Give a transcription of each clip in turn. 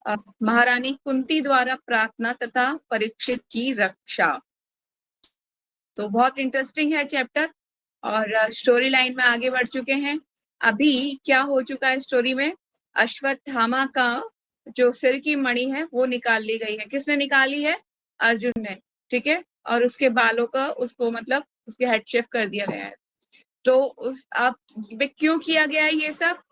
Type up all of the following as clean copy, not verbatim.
महारानी कुंती द्वारा प्रार्थना तथा परीक्षित की रक्षा। तो बहुत इंटरेस्टिंग है चैप्टर, और स्टोरी लाइन में आगे बढ़ चुके हैं। अभी क्या हो चुका है स्टोरी में, अश्वत्थामा का जो सिर की मणि है वो निकाल ली गई है। किसने निकाली है? अर्जुन ने, ठीक है। और उसके बालों का उसको मतलब उसके हेड शेव कर दिया गया है। तो उस अब क्यों किया गया है ये सब?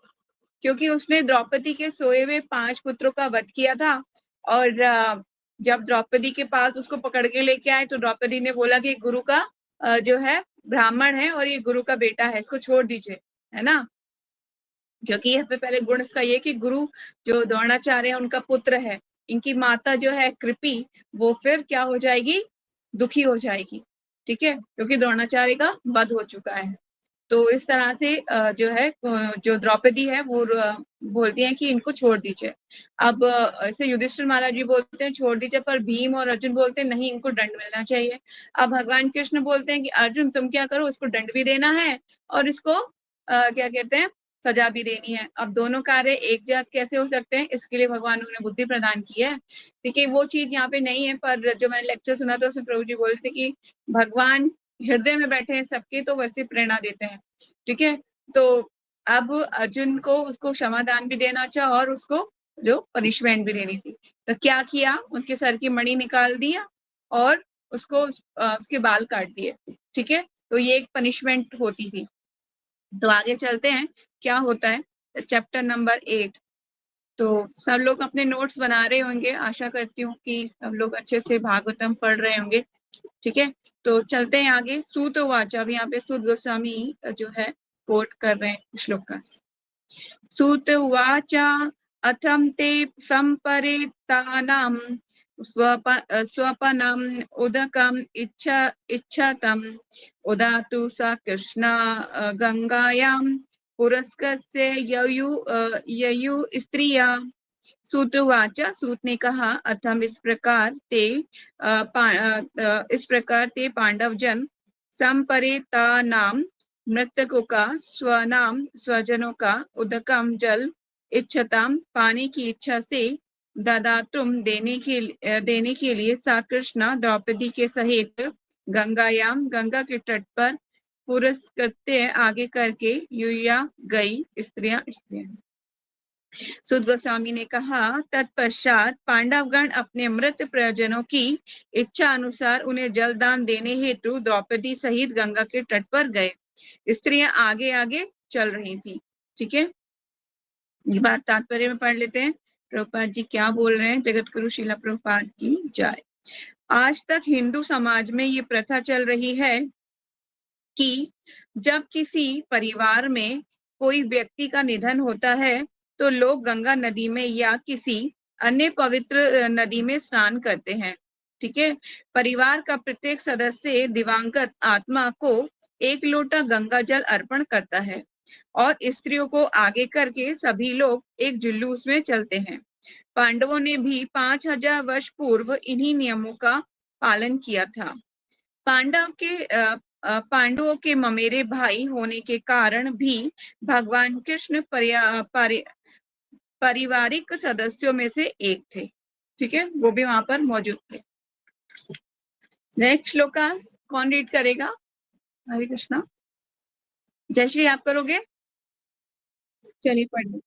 क्योंकि उसने द्रौपदी के सोए हुए 5 पुत्रों का वध किया था, और जब द्रौपदी के पास उसको पकड़ के लेके आए तो द्रौपदी ने बोला कि गुरु का जो है ब्राह्मण है और ये गुरु का बेटा है, इसको छोड़ दीजिए, है ना। क्योंकि यहाँ पे पहले गुण इसका ये कि गुरु जो द्रोणाचार्य है उनका पुत्र है, इनकी माता जो है कृपी, वो फिर क्या हो जाएगी? दुखी हो जाएगी, ठीक है, क्योंकि द्रोणाचार्य का वध हो चुका है। तो इस तरह से जो है जो द्रौपदी है वो बोलती है कि इनको छोड़ दीजिए। अब ऐसे युधिष्ठिर महाराज जी बोलते हैं छोड़ दीजिए, पर भीम और अर्जुन बोलते हैं नहीं, इनको दंड मिलना चाहिए। अब भगवान कृष्ण बोलते हैं कि अर्जुन तुम क्या करो, इसको दंड भी देना है और इसको क्या कहते हैं, सजा भी देनी है। अब दोनों कार्य एक साथ कैसे हो सकते हैं, इसके लिए भगवान ने बुद्धि प्रदान की है। देखिए वो चीज यहाँ पे नहीं है, पर जो मैंने लेक्चर सुना था उसमें प्रभु जी बोलते कि भगवान हृदय में बैठे हैं सबके, तो वैसे प्रेरणा देते हैं, ठीक है। तो अब अर्जुन को उसको क्षमादान भी देना था और उसको जो पनिशमेंट भी देनी थी। तो क्या किया, उनके सर की मणि निकाल दिया और उसको उसके बाल काट दिए, ठीक है। तो ये एक पनिशमेंट होती थी। तो आगे चलते हैं क्या होता है चैप्टर नंबर 8। तो सब लोग अपने नोट्स बना रहे होंगे, आशा करती हूँ कि सब लोग अच्छे से भागवतम पढ़ रहे होंगे, ठीक है। तो चलते हैं आगे। सूत वाचा, अभी यहाँ पे सूत गोस्वामी जो है कोट कर रहे हैं श्लोक का। सूत वाचा अथम ते संपरेतानाम स्वपनम उदकम इच्छतम उदातु स कृष्ण गंगायां पुरस्कस्य ययु स्त्रिया। सूतवाचा, सूत ने कहा, अथम इस प्रकार ते पांडव जन संपरेता नाम मृतकों का स्वनाम स्वजनों का उदकम जल इच्छताम पानी की इच्छा से ददातुम देने के लिए सा कृष्णा द्रौपदी के सहित गंगायाम गंगा के तट पर पुरस्कृत्य आगे करके युया गई स्त्रियां। सुद गोस्वामी ने कहा, तत्पश्चात पांडवगण अपने मृत प्रयोजनों की इच्छा अनुसार उन्हें जलदान देने हेतु द्रौपदी सहित गंगा के तट पर गए। स्त्रियां आगे आगे चल रही थी, ठीक है। ये बात तात्पर्य में पढ़ लेते हैं, प्रभुपाद जी क्या बोल रहे हैं। जगत गुरु श्रीला प्रभुपाद की जय। आज तक हिंदू समाज में ये प्रथा चल रही है कि जब किसी परिवार में कोई व्यक्ति का निधन होता है तो लोग गंगा नदी में या किसी अन्य पवित्र नदी में स्नान करते हैं, ठीक है। परिवार का प्रत्येक सदस्य दिवंगत आत्मा को 1 लोटा गंगा जल अर्पण करता है और स्त्रियों को आगे करके सभी लोग एक जुलूस में चलते हैं। पांडवों ने भी 5000 वर्ष पूर्व इन्हीं नियमों का पालन किया था। पांडवों के ममेरे भाई होने के कारण भी भगवान कृष्ण पारिवारिक सदस्यों में से एक थे, ठीक है, वो भी वहां पर मौजूद थे। नेक्स्ट श्लोका कौन रीड करेगा? हरे कृष्णा, जयश्री आप करोगे? चलिए पढ़िए।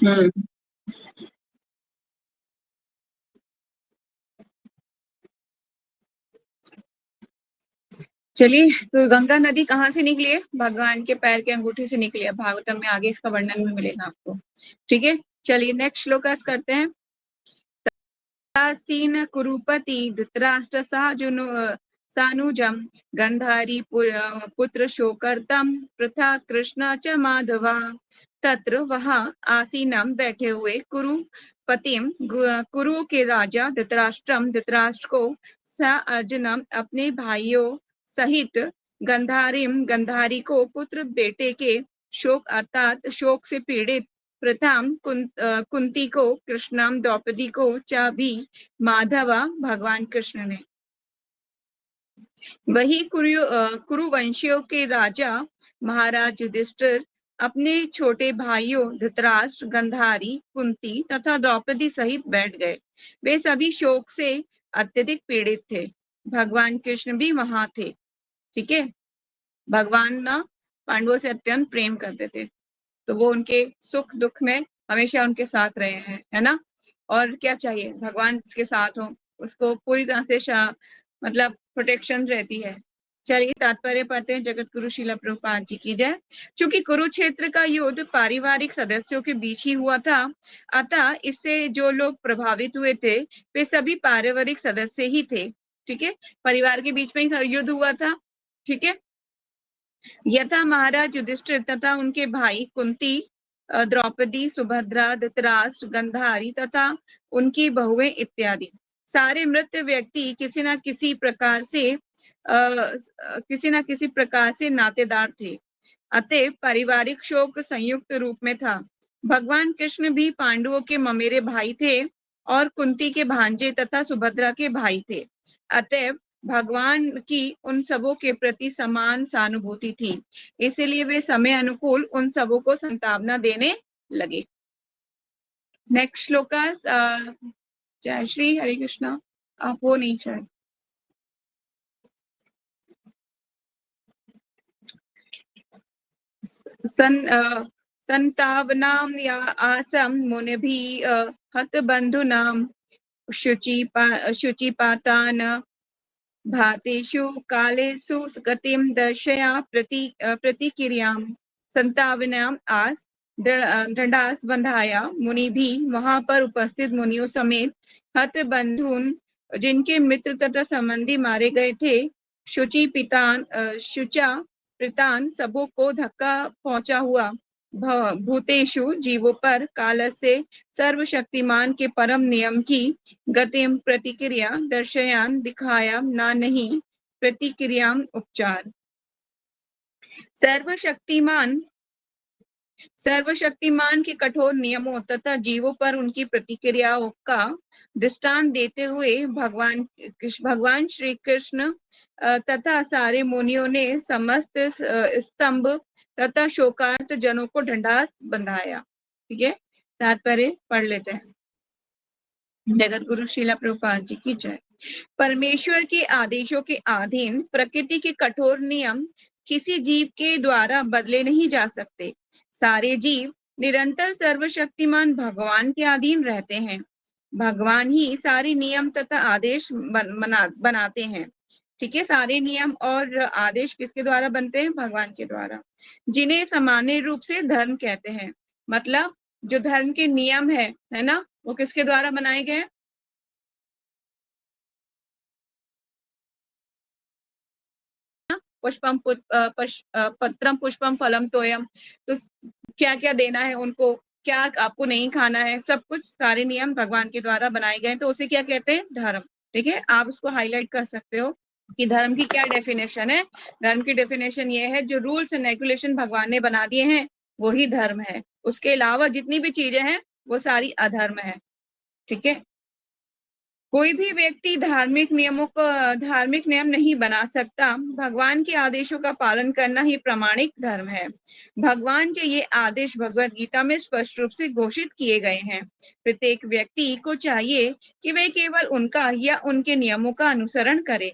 हम्म चलिए, तो गंगा नदी कहाँ से निकली है? भगवान के पैर के अंगूठे से निकली है। भागवतम में आगे इसका वर्णन भी मिलेगा आपको। ठीक है, चलिए नेक्स्ट श्लोकास करते हैं। सीन कुरुपति धृतराष्ट्र सानुजम गंधारी पुत्र शोकर्तम प्रथा कृष्ण च माधवा। तत्र वहां आसीनम बैठे हुए कुरुपतिम कुरु के राजा धृतराष्ट्र को स अर्जुनम अपने भाइयों सहित गंधारी को पुत्र बेटे के शोक अर्थात शोक से पीड़ित प्रथम कुंती को कृष्णम द्रौपदी को च भी माधवा भगवान कृष्ण ने। वही कुरुवंशियों के राजा महाराज युधिष्ठिर अपने छोटे भाइयों धृतराष्ट्र गंधारी कुंती तथा द्रौपदी सहित बैठ गए। वे सभी शोक से अत्यधिक पीड़ित थे। भगवान कृष्ण भी वहां थे। ठीक है, भगवान ना पांडवों से अत्यंत प्रेम करते थे, तो वो उनके सुख दुख में हमेशा उनके साथ रहे हैं, है ना। और क्या चाहिए, भगवान के साथ हो, उसको पूरी तरह से मतलब प्रोटेक्शन रहती है। चलिए तात्पर्य पढ़ते हैं। जगत गुरु श्रील प्रभुपाद जी की जय। चूंकि कुरुक्षेत्र का युद्ध पारिवारिक सदस्यों के बीच ही हुआ था, अतः इससे जो लोग प्रभावित हुए थे वे सभी पारिवारिक सदस्य ही थे। ठीक है, परिवार के बीच में ही युद्ध हुआ था। ठीक है, यथा महाराज युधिष्ठिर तथा उनके भाई कुंती द्रौपदी सुभद्रा धृतराष्ट्र गंधारी तथा उनकी बहुएं इत्यादि सारे मृत व्यक्ति किसी न किसी प्रकार से नातेदार थे। अतः पारिवारिक शोक संयुक्त रूप में था। भगवान कृष्ण भी पांडवों के ममेरे भाई थे और कुंती के भांजे तथा सुभद्रा के भाई थे। अतः भगवान की उन सबों के प्रति समान सहानुभूति थी, इसलिए वे समय अनुकूल उन सबों को संतावना देने लगे। नेक्स्ट श्लोकास। जय श्री हरे कृष्णा। आप वो नहीं शायद संतावनाम या आसम मुनिभिः हत बंधुनाम शुचिपातान भातेषु कालेषु गतिं दर्शया प्रतिक्रियां संतावनाम आस दंडास बंधाया। मुनि भी वहां पर उपस्थित मुनियों समेत हत बंधुन जिनके मित्र तथा संबंधी मारे गए थे शुचा पितान सबों को धक्का पहुंचा हुआ भूतेषु जीवों पर काल से सर्वशक्तिमान के परम नियम की गतिम प्रतिक्रिया दर्शयान दिखाया ना नहीं प्रतिक्रिया उपचार। सर्वशक्तिमान के कठोर नियमों तथा जीवों पर उनकी प्रतिक्रियाओं का दृष्टांत देते हुए भगवान श्री कृष्ण तथा सारे मुनियों ने समस्त स्तंभ तथा शोकार्त जनों को ढंढास बंधाया। ठीक है, तात्पर्य पढ़ लेते हैं। जगत गुरु श्रील प्रभुपाद जी की जय। परमेश्वर के आदेशों के अधीन प्रकृति के कठोर नियम किसी जीव के द्वारा बदले नहीं जा सकते। सारे जीव निरंतर सर्वशक्तिमान भगवान के अधीन रहते हैं। भगवान ही सारे नियम तथा आदेश बनाते हैं। ठीक है, सारे नियम और आदेश किसके द्वारा बनते हैं? भगवान के द्वारा, जिन्हें सामान्य रूप से धर्म कहते हैं। मतलब जो धर्म के नियम है ना, वो किसके द्वारा बनाए गए? पुष्पम पत्रम पुष्पम फलम तोयम। तो क्या क्या देना है उनको, क्या आपको नहीं खाना है, सब कुछ सारे नियम भगवान के द्वारा बनाए गए, तो उसे क्या कहते हैं? धर्म। ठीक है, आप उसको हाईलाइट कर सकते हो कि धर्म की क्या डेफिनेशन है। धर्म की डेफिनेशन ये है, जो रूल्स एंड रेगुलेशन भगवान ने बना दिए हैं वही धर्म है। उसके अलावा जितनी भी चीजें हैं वो सारी अधर्म है। ठीक है, कोई भी व्यक्ति धार्मिक नियम नहीं बना सकता। भगवान के आदेशों का पालन करना ही प्रामाणिक धर्म है। भगवान के ये आदेश भगवत गीता में स्पष्ट रूप से घोषित किए गए हैं। प्रत्येक व्यक्ति को चाहिए कि वे केवल उनका या उनके नियमों का अनुसरण करे।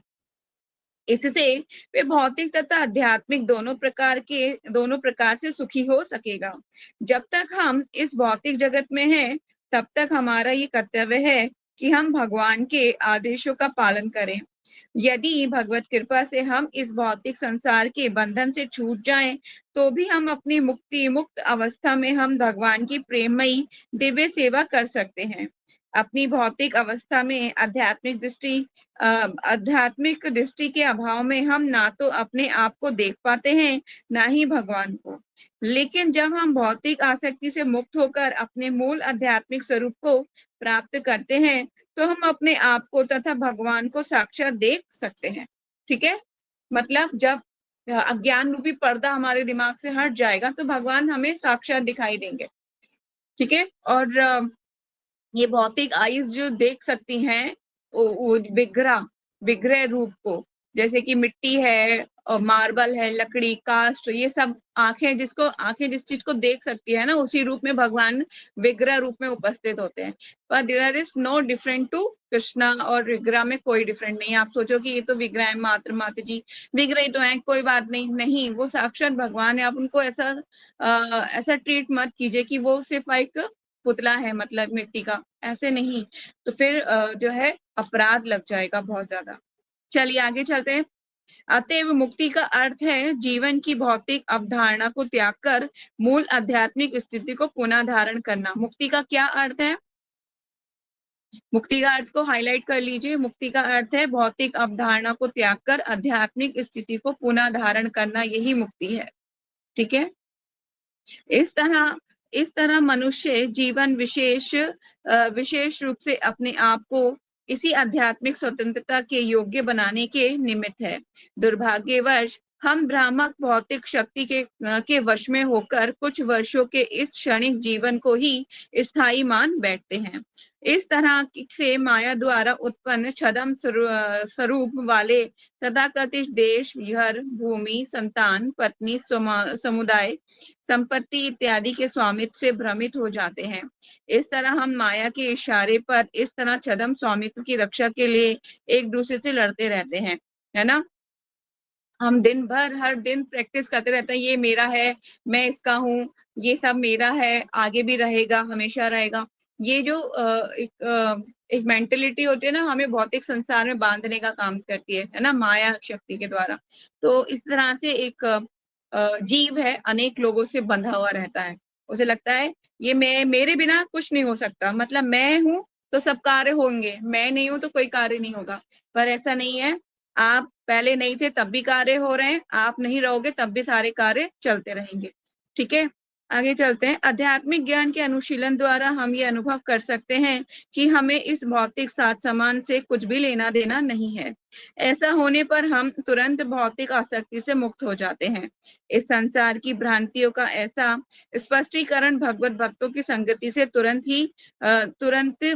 इससे वे भौतिक तथा आध्यात्मिक दोनों प्रकार से सुखी हो सकेगा। जब तक हम इस भौतिक जगत में हैं, तब तक हमारा ये कर्तव्य है कि हम भगवान के आदेशों का पालन करें। यदि भगवत कृपा से हम इस भौतिक संसार के बंधन से छूट जाएं, तो भी हम अपनी मुक्ति मुक्त अवस्था में हम भगवान की प्रेममयी दिव्य सेवा कर सकते हैं। अपनी भौतिक अवस्था में आध्यात्मिक दृष्टि के अभाव में हम ना तो अपने आप को देख पाते हैं, ना ही भगवान को। लेकिन जब हम भौतिक आसक्ति से मुक्त होकर अपने मूल आध्यात्मिक स्वरूप को प्राप्त करते हैं, तो हम अपने आप को तथा भगवान को साक्षात देख सकते हैं। ठीक है, मतलब जब अज्ञान रूपी पर्दा हमारे दिमाग से हट जाएगा, तो भगवान हमें साक्षात दिखाई देंगे। ठीक है, और ये भौतिक आईज जो देख सकती हैं वो विग्रह रूप को, जैसे कि मिट्टी है और मार्बल है, लकड़ी, कास्ट, ये सब आंखें जिस चीज को देख सकती है ना, उसी रूप में भगवान विग्रह रूप में उपस्थित होते हैं। पर there is no different to Krishna, और विग्रह में कोई डिफरेंट नहीं है। आप सोचो कि ये तो विग्रह है, माता जी विग्रह तो है, कोई बात नहीं, नहीं, वो साक्षात भगवान है। आप उनको ऐसा ट्रीट मत कीजिए कि वो सिर्फ एक पुतला है, मतलब मिट्टी का, ऐसे नहीं, तो फिर जो है अपराध लग जाएगा बहुत ज्यादा। चलिए आगे चलते हैं। अतएव मुक्ति का अर्थ है जीवन की भौतिक अवधारणा को त्याग कर मूल आध्यात्मिक स्थिति को पुनः धारण करना। मुक्ति का क्या अर्थ है? मुक्ति का अर्थ को हाईलाइट कर लीजिए। मुक्ति का अर्थ है भौतिक अवधारणा को त्याग कर आध्यात्मिक स्थिति को पुनः धारण करना, यही मुक्ति है। ठीक है, इस तरह मनुष्य जीवन विशेष रूप से अपने आप को इसी आध्यात्मिक स्वतंत्रता के योग्य बनाने के निमित्त है। दुर्भाग्यवश हम भ्रामक भौतिक शक्ति के वश में होकर कुछ वर्षों के इस क्षणिक जीवन को ही स्थायी मान बैठते हैं। इस तरह से माया द्वारा उत्पन्न छद्म स्वरूप वाले तथाकथित देश, घर, भूमि, संतान, पत्नी, समुदाय, संपत्ति इत्यादि के स्वामित्व से भ्रमित हो जाते हैं। इस तरह हम माया के इशारे पर इस तरह छद्म स्वामित्व की रक्षा के लिए एक दूसरे से लड़ते रहते हैं, है ना। हम दिन भर हर दिन प्रैक्टिस करते रहते हैं, ये मेरा है, मैं इसका हूँ, ये सब मेरा है, आगे भी रहेगा, हमेशा रहेगा। ये जो एक मेंटेलिटी होती है ना, हमें भौतिक संसार में बांधने का काम करती है ना, माया शक्ति के द्वारा। तो इस तरह से एक जीव है, अनेक लोगों से बंधा हुआ रहता है। उसे लगता है ये मेरे बिना कुछ नहीं हो सकता, मतलब मैं हूँ तो सब कार्य होंगे, मैं नहीं हूँ तो कोई कार्य नहीं होगा। पर ऐसा नहीं है, आप पहले नहीं थे तब भी कार्य हो रहे हैं, आप नहीं रहोगे तब भी सारे कार्य चलते रहेंगे। ठीक है, आगे चलते हैं। आध्यात्मिक ज्ञान के अनुशीलन द्वारा हम ये अनुभव कर सकते हैं कि हमें इस भौतिक साथ सामान से कुछ भी लेना देना नहीं है। ऐसा होने पर हम तुरंत भौतिक आसक्ति से मुक्त हो जाते हैं। इस संसार की भ्रांतियों का ऐसा स्पष्टीकरण भगवत भक्तों की संगति से तुरंत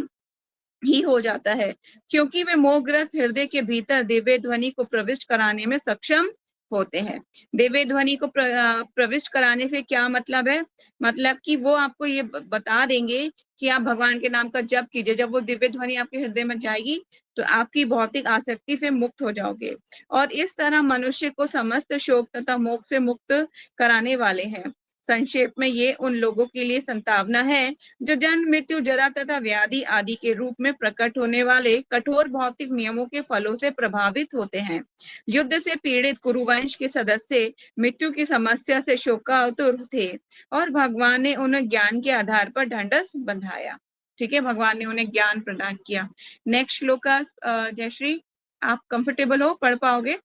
ही हो जाता है, क्योंकि वे मोहग्रस्त हृदय के भीतर दिव्य ध्वनि को प्रविष्ट कराने में सक्षम होते हैं। दिव्य ध्वनि को प्रविष्ट कराने से क्या मतलब है? मतलब कि वो आपको ये बता देंगे कि आप भगवान के नाम का जप कीजिए। जब वो दिव्य ध्वनि आपके हृदय में जाएगी, तो आपकी भौतिक आसक्ति से मुक्त हो जाओगे, और इस तरह मनुष्य को समस्त शोक तथा मोह से मुक्त कराने वाले हैं। संक्षेप में ये उन लोगों के लिए संतावना है जो जन्म, मृत्यु, जरा तथा व्याधि आदि के रूप में प्रकट होने वाले कठोर भौतिक नियमों के फलों से प्रभावित होते हैं। युद्ध से पीड़ित कुरुवंश के सदस्य मृत्यु की समस्या से शोकातुर थे, और भगवान ने उन्हें ज्ञान के आधार पर ढांढस बंधाया। ठीक है, भगवान ने उन्हें ज्ञान प्रदान किया। नेक्स्ट श्लोक जयश्री, आप कंफर्टेबल हो, पढ़ पाओगे?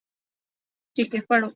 ठीक है, पढ़ो।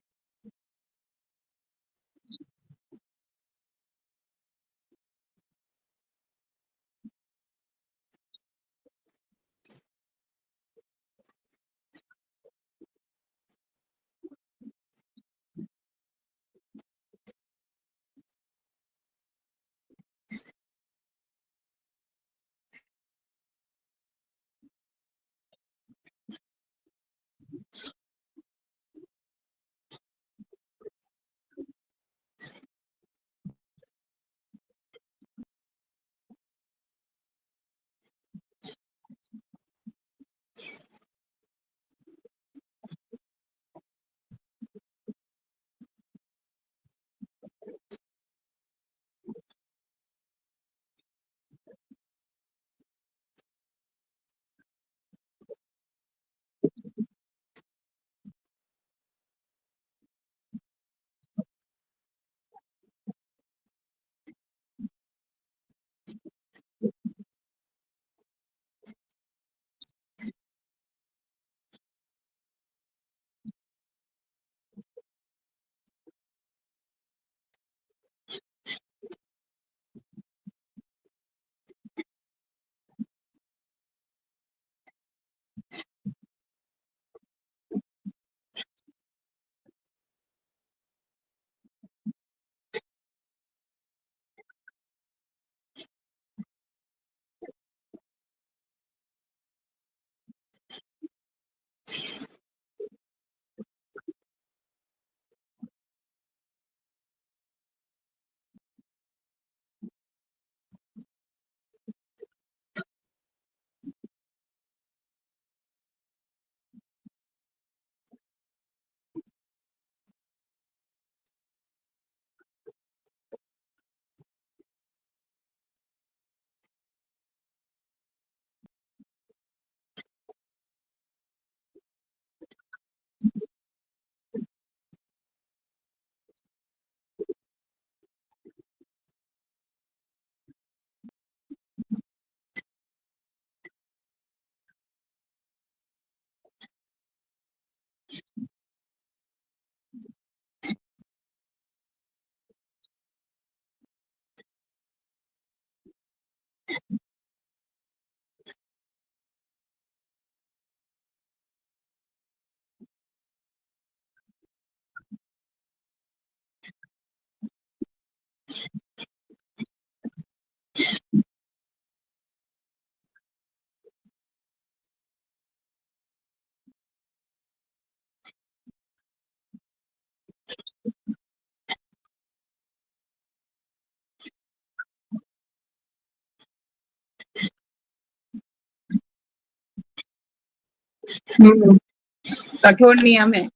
कठोर नियम है।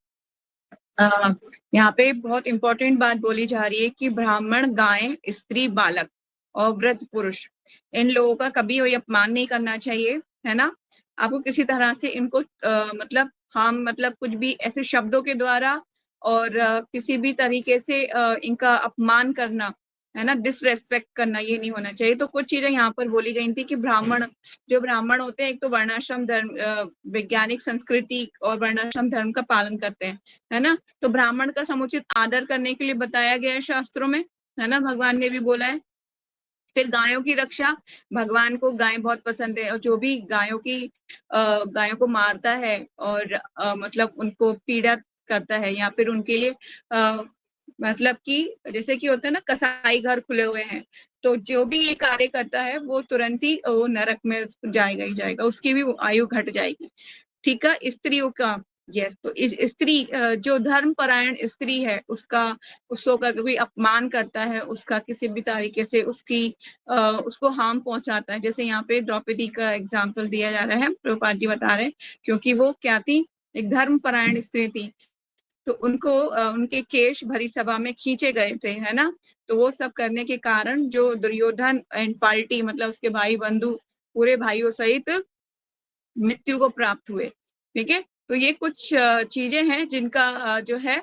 यहाँ पे बहुत इंपॉर्टेंट बात बोली जा रही है कि ब्राह्मण, गाय, स्त्री, बालक और वृद्ध पुरुष, इन लोगों का कभी कोई अपमान नहीं करना चाहिए, है ना। आपको किसी तरह से इनको मतलब हम मतलब कुछ भी ऐसे शब्दों के द्वारा और किसी भी तरीके से इनका अपमान करना, है ना, डिसरेस्पेक्ट करना, ये नहीं होना चाहिए। तो कुछ चीजें यहाँ पर बोली गई थी कि ब्राह्मण, जो ब्राह्मण होते हैं, एक तो वर्णाश्रम धर्म, वैज्ञानिक संस्कृति और वर्णाश्रम धर्म का पालन करते हैं, है ना। तो ब्राह्मण का समुचित आदर करने के लिए बताया गया है शास्त्रों में, है ना, भगवान ने भी बोला है। फिर गायों की रक्षा, भगवान को गाय बहुत पसंद है, और जो भी गायों को मारता है और मतलब उनको पीड़ा करता है, या फिर उनके लिए मतलब कि जैसे कि होता है ना, कसाई घर खुले हुए हैं, तो जो भी ये कार्य करता है वो तुरंत ही वो नरक में जाएगा ही जाएगा, उसकी भी आयु घट जाएगी। ठीक है, स्त्रियों का, यस, तो स्त्री जो धर्म परायण स्त्री है, उसको अगर कोई अपमान करता है, उसका किसी भी तरीके से उसको हार्म पहुंचाता है, जैसे यहाँ पे द्रौपदी का एग्जाम्पल दिया जा रहा है, प्रभुपाद जी बता रहे हैं, क्योंकि वो क्या थी, एक धर्म परायण स्त्री थी, तो उनको उनके केश भरी सभा में खींचे गए थे, है ना। तो वो सब करने के कारण जो दुर्योधन एंड पार्टी, मतलब उसके भाई बंधु, पूरे भाइयों सहित मृत्यु को प्राप्त हुए। ठीक है, तो ये कुछ चीजें हैं जिनका जो है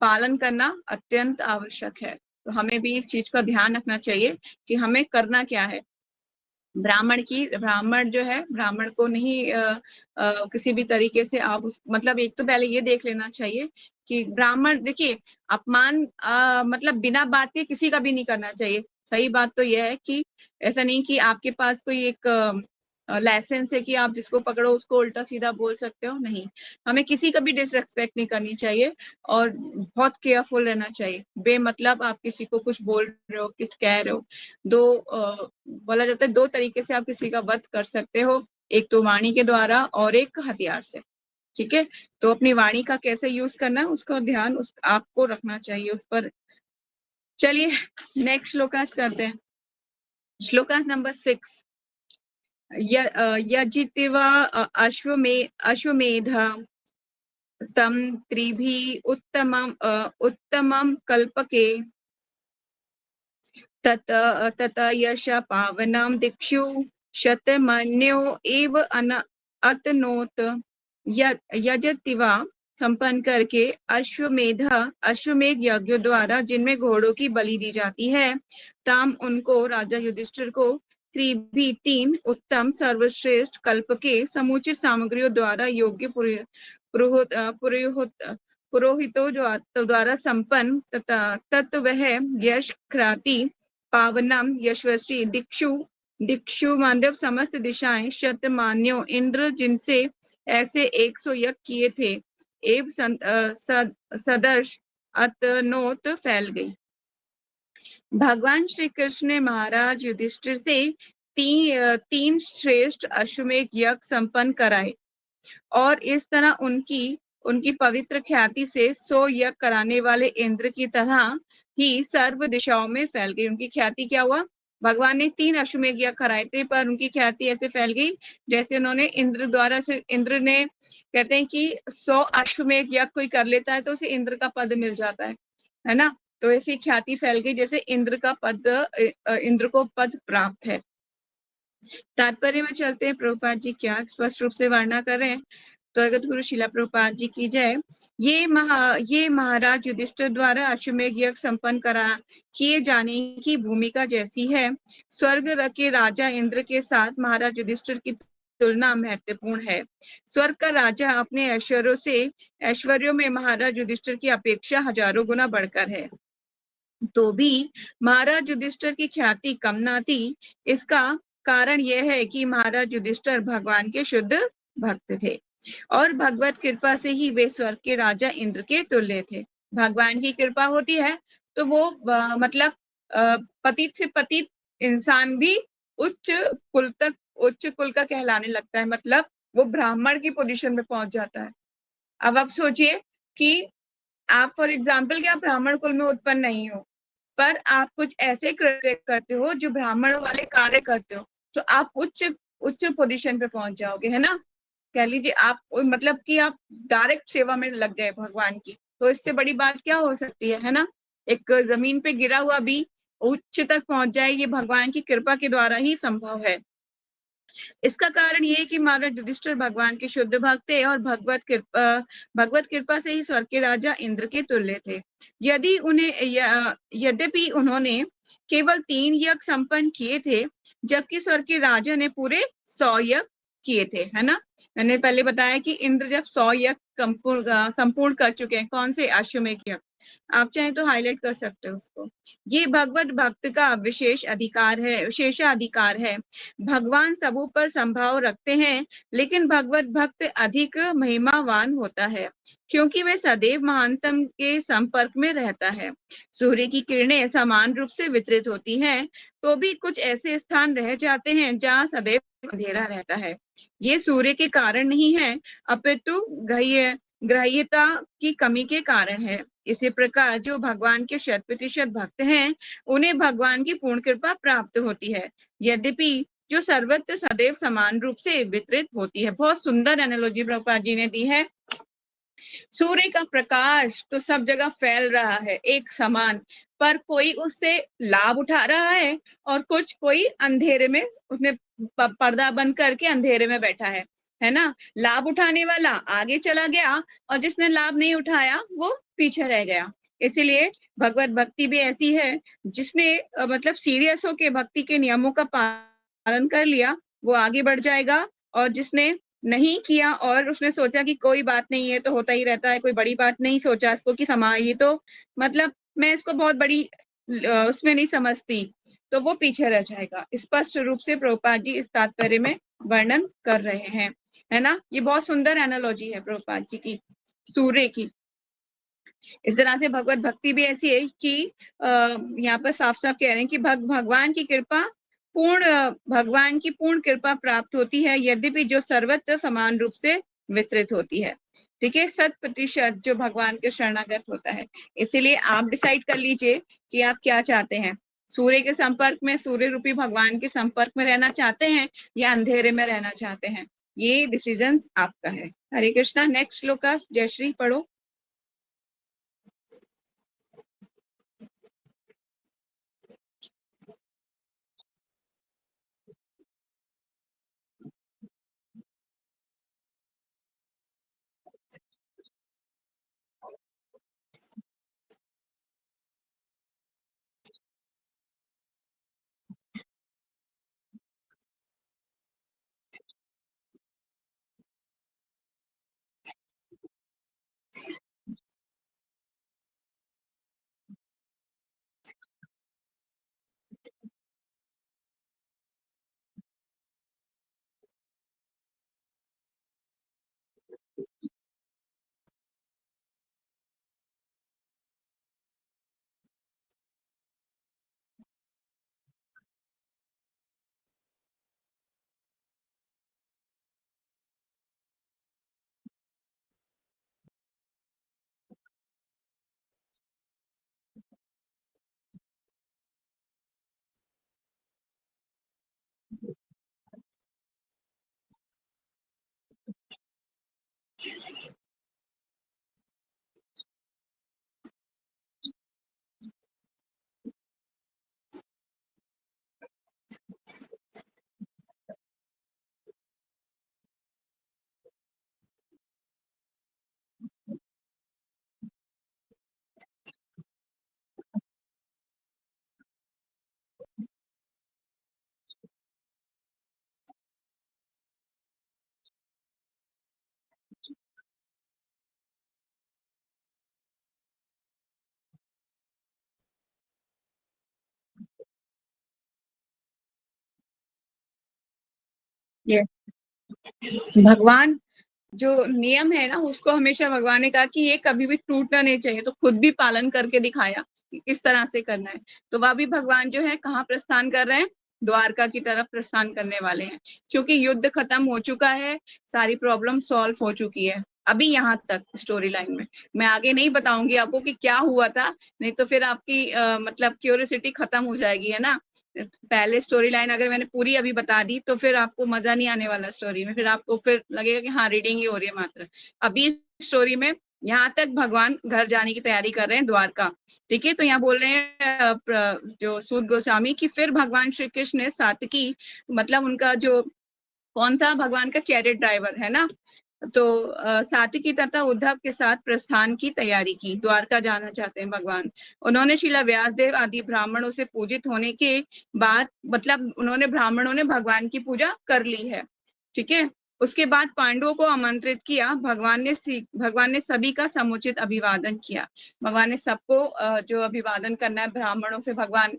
पालन करना अत्यंत आवश्यक है। तो हमें भी इस चीज का ध्यान रखना चाहिए कि हमें करना क्या है। ब्राह्मण जो है, ब्राह्मण को नहीं किसी भी तरीके से आप मतलब एक तो पहले ये देख लेना चाहिए कि ब्राह्मण, देखिए, अपमान मतलब बिना बात के किसी का भी नहीं करना चाहिए। सही बात तो यह है कि ऐसा नहीं कि आपके पास कोई एक लाइसेंस है कि आप जिसको पकड़ो उसको उल्टा सीधा बोल सकते हो, नहीं। हमें किसी का भी डिसरेस्पेक्ट नहीं करनी चाहिए, और बहुत केयरफुल रहना चाहिए। बेमतलब आप किसी को कुछ बोल रहे हो, कुछ कह रहे हो। बोला जाता है, दो तरीके से आप किसी का वध कर सकते हो, एक तो वाणी के द्वारा और एक हथियार से। ठीक है, तो अपनी वाणी का कैसे यूज करना है उसका ध्यान आपको रखना चाहिए उस पर। चलिए नेक्स्ट श्लोकास करते हैं। श्लोकास नंबर 6। यजित्वा अश्वमेध तम त्रिभिः उत्तमं कल्पके तत यश पावनं दिक्षु शतमन्यो एव अतनोत। यजतिवा संपन्न करके अश्वमेध यज्ञ द्वारा जिनमें घोड़ों की बलि दी जाती है, ताम उनको, राजा युधिष्ठिर को, त्रिभी तीन उत्तम सर्वश्रेष्ठ कल्प के समुचित सामग्रियों द्वारा योग्य पुरोहितों द्वारा संपन्न तथा तत्व वह यश ख्याति पावनम यशस्वी दिक्षु मांडव समस्त दिशाएं शतमान्यों इंद्र जिनसे ऐसे 100 यज्ञ किए थे एव सदर्श अतनोत फैल गई। भगवान श्री कृष्ण ने महाराज युधिष्ठिर से तीन श्रेष्ठ अश्वमेध यज्ञ संपन्न कराए, और इस तरह उनकी पवित्र ख्याति से 100 यज्ञ कराने वाले इंद्र की तरह ही सर्व दिशाओं में फैल गई। उनकी ख्याति क्या हुआ, भगवान ने 3 अश्वमेध यज्ञ कराए थे, पर उनकी ख्याति ऐसे फैल गई जैसे उन्होंने इंद्र ने, कहते हैं कि 100 अश्वमेध यज्ञ कोई कर लेता है तो उसे इंद्र का पद मिल जाता है ना। तो ऐसी ख्याति फैल गई जैसे इंद्र को पद प्राप्त है। तात्पर्य में चलते हैं, प्रभुपाद जी क्या स्पष्ट रूप से वर्णना कर रहे हैं। तो अगर गुरु शिला प्रभुपाद जी की जय। ये महाराज युधिष्ठिर द्वारा अश्वमेध यज्ञ संपन्न किए जाने की भूमिका जैसी है। स्वर्ग के राजा इंद्र के साथ महाराज युधिष्ठिर की तुलना महत्वपूर्ण है। स्वर्ग का राजा अपने ऐश्वर्यों में महाराज युधिष्ठिर की अपेक्षा हजारों गुना बढ़कर है, तो भी महाराज युधिष्ठिर की ख्याति कम न थी। इसका कारण यह है कि महाराज युधिष्ठिर भगवान के शुद्ध भक्त थे, और भगवत कृपा से ही वे स्वर्ग के राजा इंद्र के तुल्य थे। भगवान की कृपा होती है तो वो मतलब पतित से पतित इंसान भी उच्च कुल का कहलाने लगता है, मतलब वो ब्राह्मण की पोजीशन में पहुंच जाता है। अब आप सोचिए कि आप फॉर एग्जाम्पल कि आप ब्राह्मण कुल में उत्पन्न नहीं हो, पर आप कुछ ऐसे कृत्य करते हो जो ब्राह्मण वाले कार्य करते हो, तो आप उच्च उच्च पोजीशन पे पहुंच जाओगे, है ना। कह लीजिए आप मतलब कि आप डायरेक्ट सेवा में लग गए भगवान की, तो इससे बड़ी बात क्या हो सकती है ना। एक जमीन पे गिरा हुआ भी उच्च तक पहुंच जाए, ये भगवान की कृपा के द्वारा ही संभव है। इसका कारण ये है कि महाराज युधिष्ठिर भगवान के शुद्ध भक्त थे और भगवत कृपा से ही स्वर्ग के राजा इंद्र के तुल्य थे। यद्यपि उन्होंने केवल 3 यज्ञ संपन्न किए थे, जबकि स्वर्ग के राजा ने पूरे 100 यज्ञ किए थे, है ना। मैंने पहले बताया कि इंद्र जब 100 यज्ञ संपूर्ण कर चुके हैं, कौन से अश्वमेध यज्ञ, आप चाहें तो हाईलाइट कर सकते हो उसको। ये भगवत भक्त का विशेषाधिकार है। भगवान सबों पर संभाव रखते हैं, लेकिन भगवत भक्त अधिक महिमावान होता है, क्योंकि वे सदैव महानतम के संपर्क में रहता है। सूर्य की किरणें समान रूप से वितरित होती हैं, तो भी कुछ ऐसे स्थान रह जाते हैं जहाँ सदैव अंधेरा रहता है। ये सूर्य के कारण नहीं है, अपितु ग्राह्यता की कमी के कारण है। इसी प्रकार जो भगवान के 100% भक्त हैं, उन्हें भगवान की पूर्ण कृपा प्राप्त होती है, यद्यपि जो सर्वत्र सदैव समान रूप से वितरित होती है। बहुत सुंदर एनालॉजी प्रभुपाद जी ने दी है। सूर्य का प्रकाश तो सब जगह फैल रहा है एक समान, पर कोई उससे लाभ उठा रहा है और कोई अंधेरे में उसने पर्दा बंद करके अंधेरे में बैठा है ना। लाभ उठाने वाला आगे चला गया और जिसने लाभ नहीं उठाया वो पीछे रह गया। इसीलिए भगवत भक्ति भी ऐसी है, जिसने मतलब सीरियस होके भक्ति के नियमों का पालन कर लिया वो आगे बढ़ जाएगा, और जिसने नहीं किया और उसने सोचा कि कोई बात नहीं है, तो होता ही रहता है, कोई बड़ी बात नहीं सोचा इसको कि ये तो मतलब मैं इसको बहुत बड़ी उसमें नहीं समझती, तो वो पीछे रह जाएगा। स्पष्ट रूप से प्रभुपाद जी इस तात्पर्य में वर्णन कर रहे हैं, है ना। ये बहुत सुंदर एनालॉजी है प्रभुपाद जी की सूर्य की। इस तरह से भगवत भक्ति भी ऐसी है कि यहाँ पर साफ साफ कह रहे हैं कि भगवान की पूर्ण कृपा प्राप्त होती है, यद्यपि जो सर्वत्र समान रूप से वितरित होती है। ठीक है, 100% जो भगवान के शरणागत होता है। इसीलिए आप डिसाइड कर लीजिए कि आप क्या चाहते हैं, सूर्य के संपर्क में, सूर्य रूपी भगवान के संपर्क में रहना चाहते हैं या अंधेरे में रहना चाहते हैं। ये डिसीजन आपका है। हरे कृष्णा। नेक्स्ट श्लोका जयश्री पढ़ो। ये भगवान जो नियम है ना, उसको हमेशा भगवान ने कहा कि ये कभी भी टूटना नहीं चाहिए, तो खुद भी पालन करके दिखाया किस तरह से करना है। तो वह भी भगवान जो है कहाँ प्रस्थान कर रहे हैं, द्वारका की तरफ प्रस्थान करने वाले हैं, क्योंकि युद्ध खत्म हो चुका है, सारी प्रॉब्लम सॉल्व हो चुकी है अभी यहाँ तक स्टोरी लाइन में। मैं आगे नहीं बताऊंगी आपको कि क्या हुआ था, नहीं तो फिर आपकी मतलब क्यूरियोसिटी खत्म हो जाएगी, है ना। पहले स्टोरी लाइन अगर मैंने पूरी अभी बता दी तो फिर आपको मजा नहीं आने वाला स्टोरी में, फिर आपको फिर लगेगा कि हाँ रीडिंग ही हो रही है मात्र। अभी स्टोरी में यहाँ तक भगवान घर जाने की तैयारी कर रहे हैं, द्वारका। ठीक है, तो यहाँ बोल रहे हैं जो सूत गोस्वामी की फिर भगवान श्री कृष्ण ने सात्विकी, मतलब उनका जो कौन सा भगवान का चैरिट ड्राइवर है ना, तो सात्विकी तथा उद्धव के साथ प्रस्थान की तैयारी की, द्वारका जाना चाहते हैं भगवान। उन्होंने शिला व्यासदेव आदि ब्राह्मणों से पूजित होने के बाद, मतलब उन्होंने ब्राह्मणों ने भगवान की पूजा कर ली है, ठीक है। उसके बाद पांडवों को आमंत्रित किया, भगवान ने सभी का समुचित अभिवादन किया। भगवान ने सबको जो अभिवादन करना है, ब्राह्मणों से भगवान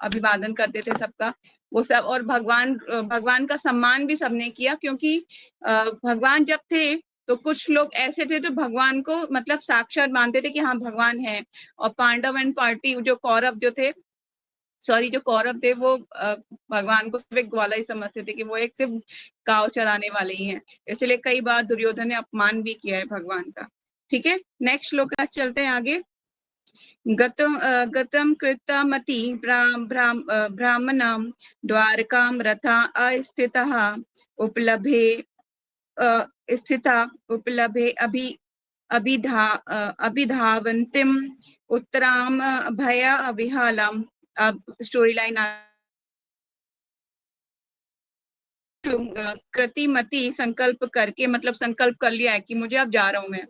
अभिवादन करते थे सबका, वो सब, और भगवान का सम्मान भी सबने किया, क्योंकि भगवान जब थे तो कुछ लोग ऐसे थे जो भगवान को मतलब साक्षात मानते थे कि हाँ भगवान है, और पांडव एंड पार्टी जो कौरव जो थे, सॉरी जो कौरव थे, वो भगवान को सिर्फ एक ग्वाला ही समझते थे कि वो एक सिर्फ गांव चराने वाले ही हैं, इसलिए कई बार दुर्योधन ने अपमान भी किया है भगवान का। ठीक है, नेक्स्ट श्लोक चलते हैं आगे। गतम कृतमति ब्राह्मणं द्वारकां रथा अस्थितः उपलभे स्थिता उपलभे अभिधावन्तीम् उत्तराम भया विहालाम। अब स्टोरी लाइन कृतिमति संकल्प करके, मतलब संकल्प कर लिया है कि मुझे अब जा रहा हूं मैं।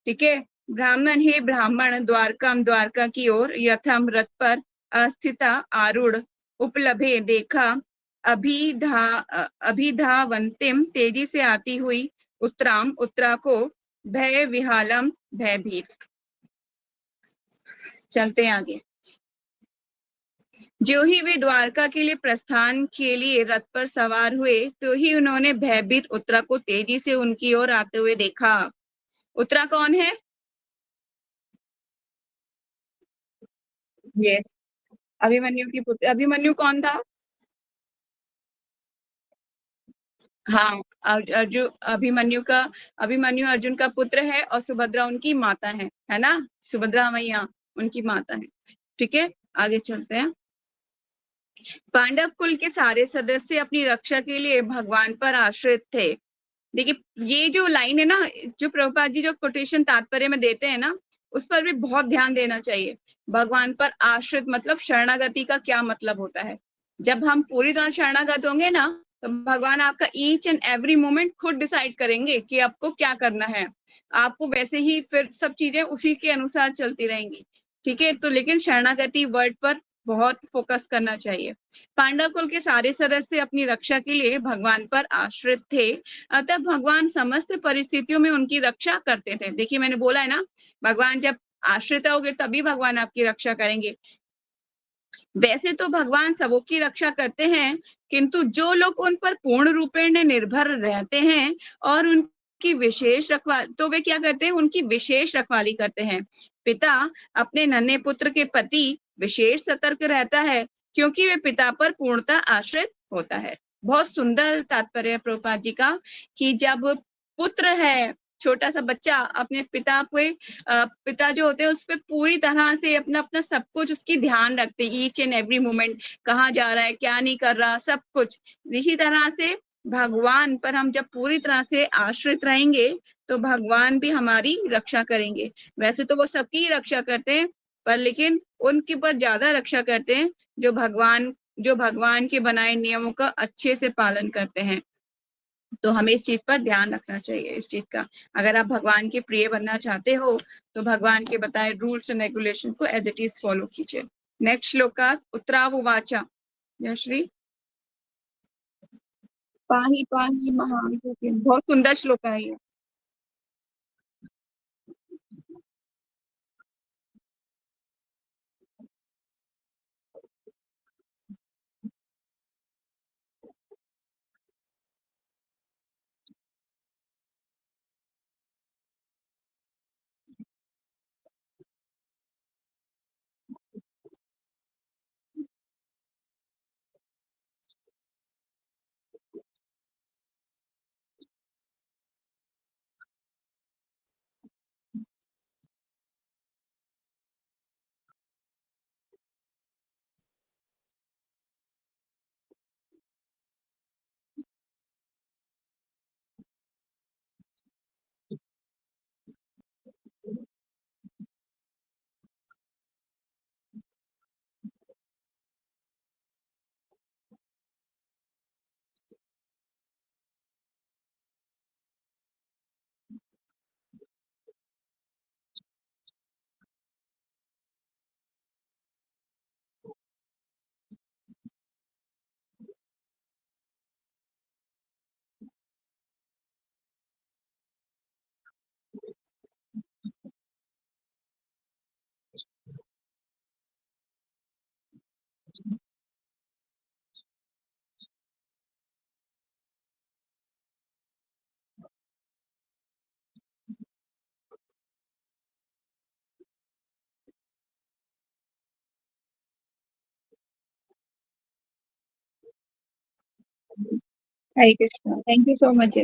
ठीक है, ब्राह्मण हे ब्राह्मण द्वारका की ओर यथम रथ पर अस्थिता आरूढ़ उपलभे देखा अभिधावंतिम तेजी से आती हुई उत्तरा को भय विहालम भयभीत। चलते हैं आगे। जो ही वे द्वारका के लिए प्रस्थान के लिए रथ पर सवार हुए, तो ही उन्होंने भयभीत उत्तरा को तेजी से उनकी ओर आते हुए देखा। उत्तरा कौन है? यस, अभिमन्यु की पुत्र। अभिमन्यु कौन था? हाँ, अर्जुन, अभिमन्यु अर्जुन का पुत्र है, और सुभद्रा उनकी माता है ना, सुभद्रा मैया उनकी माता है। ठीक है, आगे चलते हैं। पांडव कुल के सारे सदस्य अपनी रक्षा के लिए भगवान पर आश्रित थे। देखिए ये जो लाइन है ना, जो प्रभुपाद जी जो कोटेशन तात्पर्य में देते हैं ना, उस पर भी बहुत ध्यान देना चाहिए। भगवान पर आश्रित मतलब शरणागति का क्या मतलब होता है। जब हम पूरी तरह शरणागत होंगे ना, तो भगवान आपका ईच एंड एवरी मोमेंट खुद डिसाइड करेंगे कि आपको क्या करना है। आपको वैसे ही फिर सब चीजें उसी के अनुसार चलती रहेंगी। ठीक है, तो लेकिन शरणागति वर्ड पर बहुत फोकस करना चाहिए। पांडव कुल के सारे सदस्य अपनी रक्षा के लिए भगवान पर आश्रित थे, अतः भगवान समस्त परिस्थितियों में उनकी रक्षा करते थे। देखिए मैंने बोला है ना, भगवान जब आश्रित होगे तभी भगवान आपकी रक्षा करेंगे। वैसे तो भगवान सबों की रक्षा करते हैं, किंतु जो लोग उन पर पूर्ण रूपेण निर्भर रहते हैं और उनकी विशेष रखवाली, तो वे क्या करते हैं, उनकी विशेष रखवाली करते हैं। पिता अपने नन्हे पुत्र के प्रति विशेष सतर्क रहता है, क्योंकि वे पिता पर पूर्णतः आश्रित होता है। बहुत सुंदर तात्पर्य है प्रभुपाद जी का, कि जब पुत्र है, छोटा सा बच्चा अपने पिता जो होते हैं उस पर पूरी तरह से अपना अपना सब कुछ उसकी ध्यान रखते हैं, ईच एंड एवरी मोमेंट, कहाँ जा रहा है, क्या नहीं कर रहा, सब कुछ। इसी तरह से भगवान पर हम जब पूरी तरह से आश्रित रहेंगे, तो भगवान भी हमारी रक्षा करेंगे। वैसे तो वो सबकी रक्षा करते हैं, पर लेकिन उनके पर ज्यादा रक्षा करते हैं जो भगवान के बनाए नियमों का अच्छे से पालन करते हैं। तो हमें इस चीज पर ध्यान रखना चाहिए, इस चीज का। अगर आप भगवान के प्रिय बनना चाहते हो, तो भगवान के बताए रूल्स एंड रेगुलेशन को एज इट इज फॉलो कीजिए। नेक्स्ट श्लोका उत्तरावुवाच। श्री पाही पाही महान, बहुत सुंदर श्लोक है ये। Hare Krishna, thank you so much.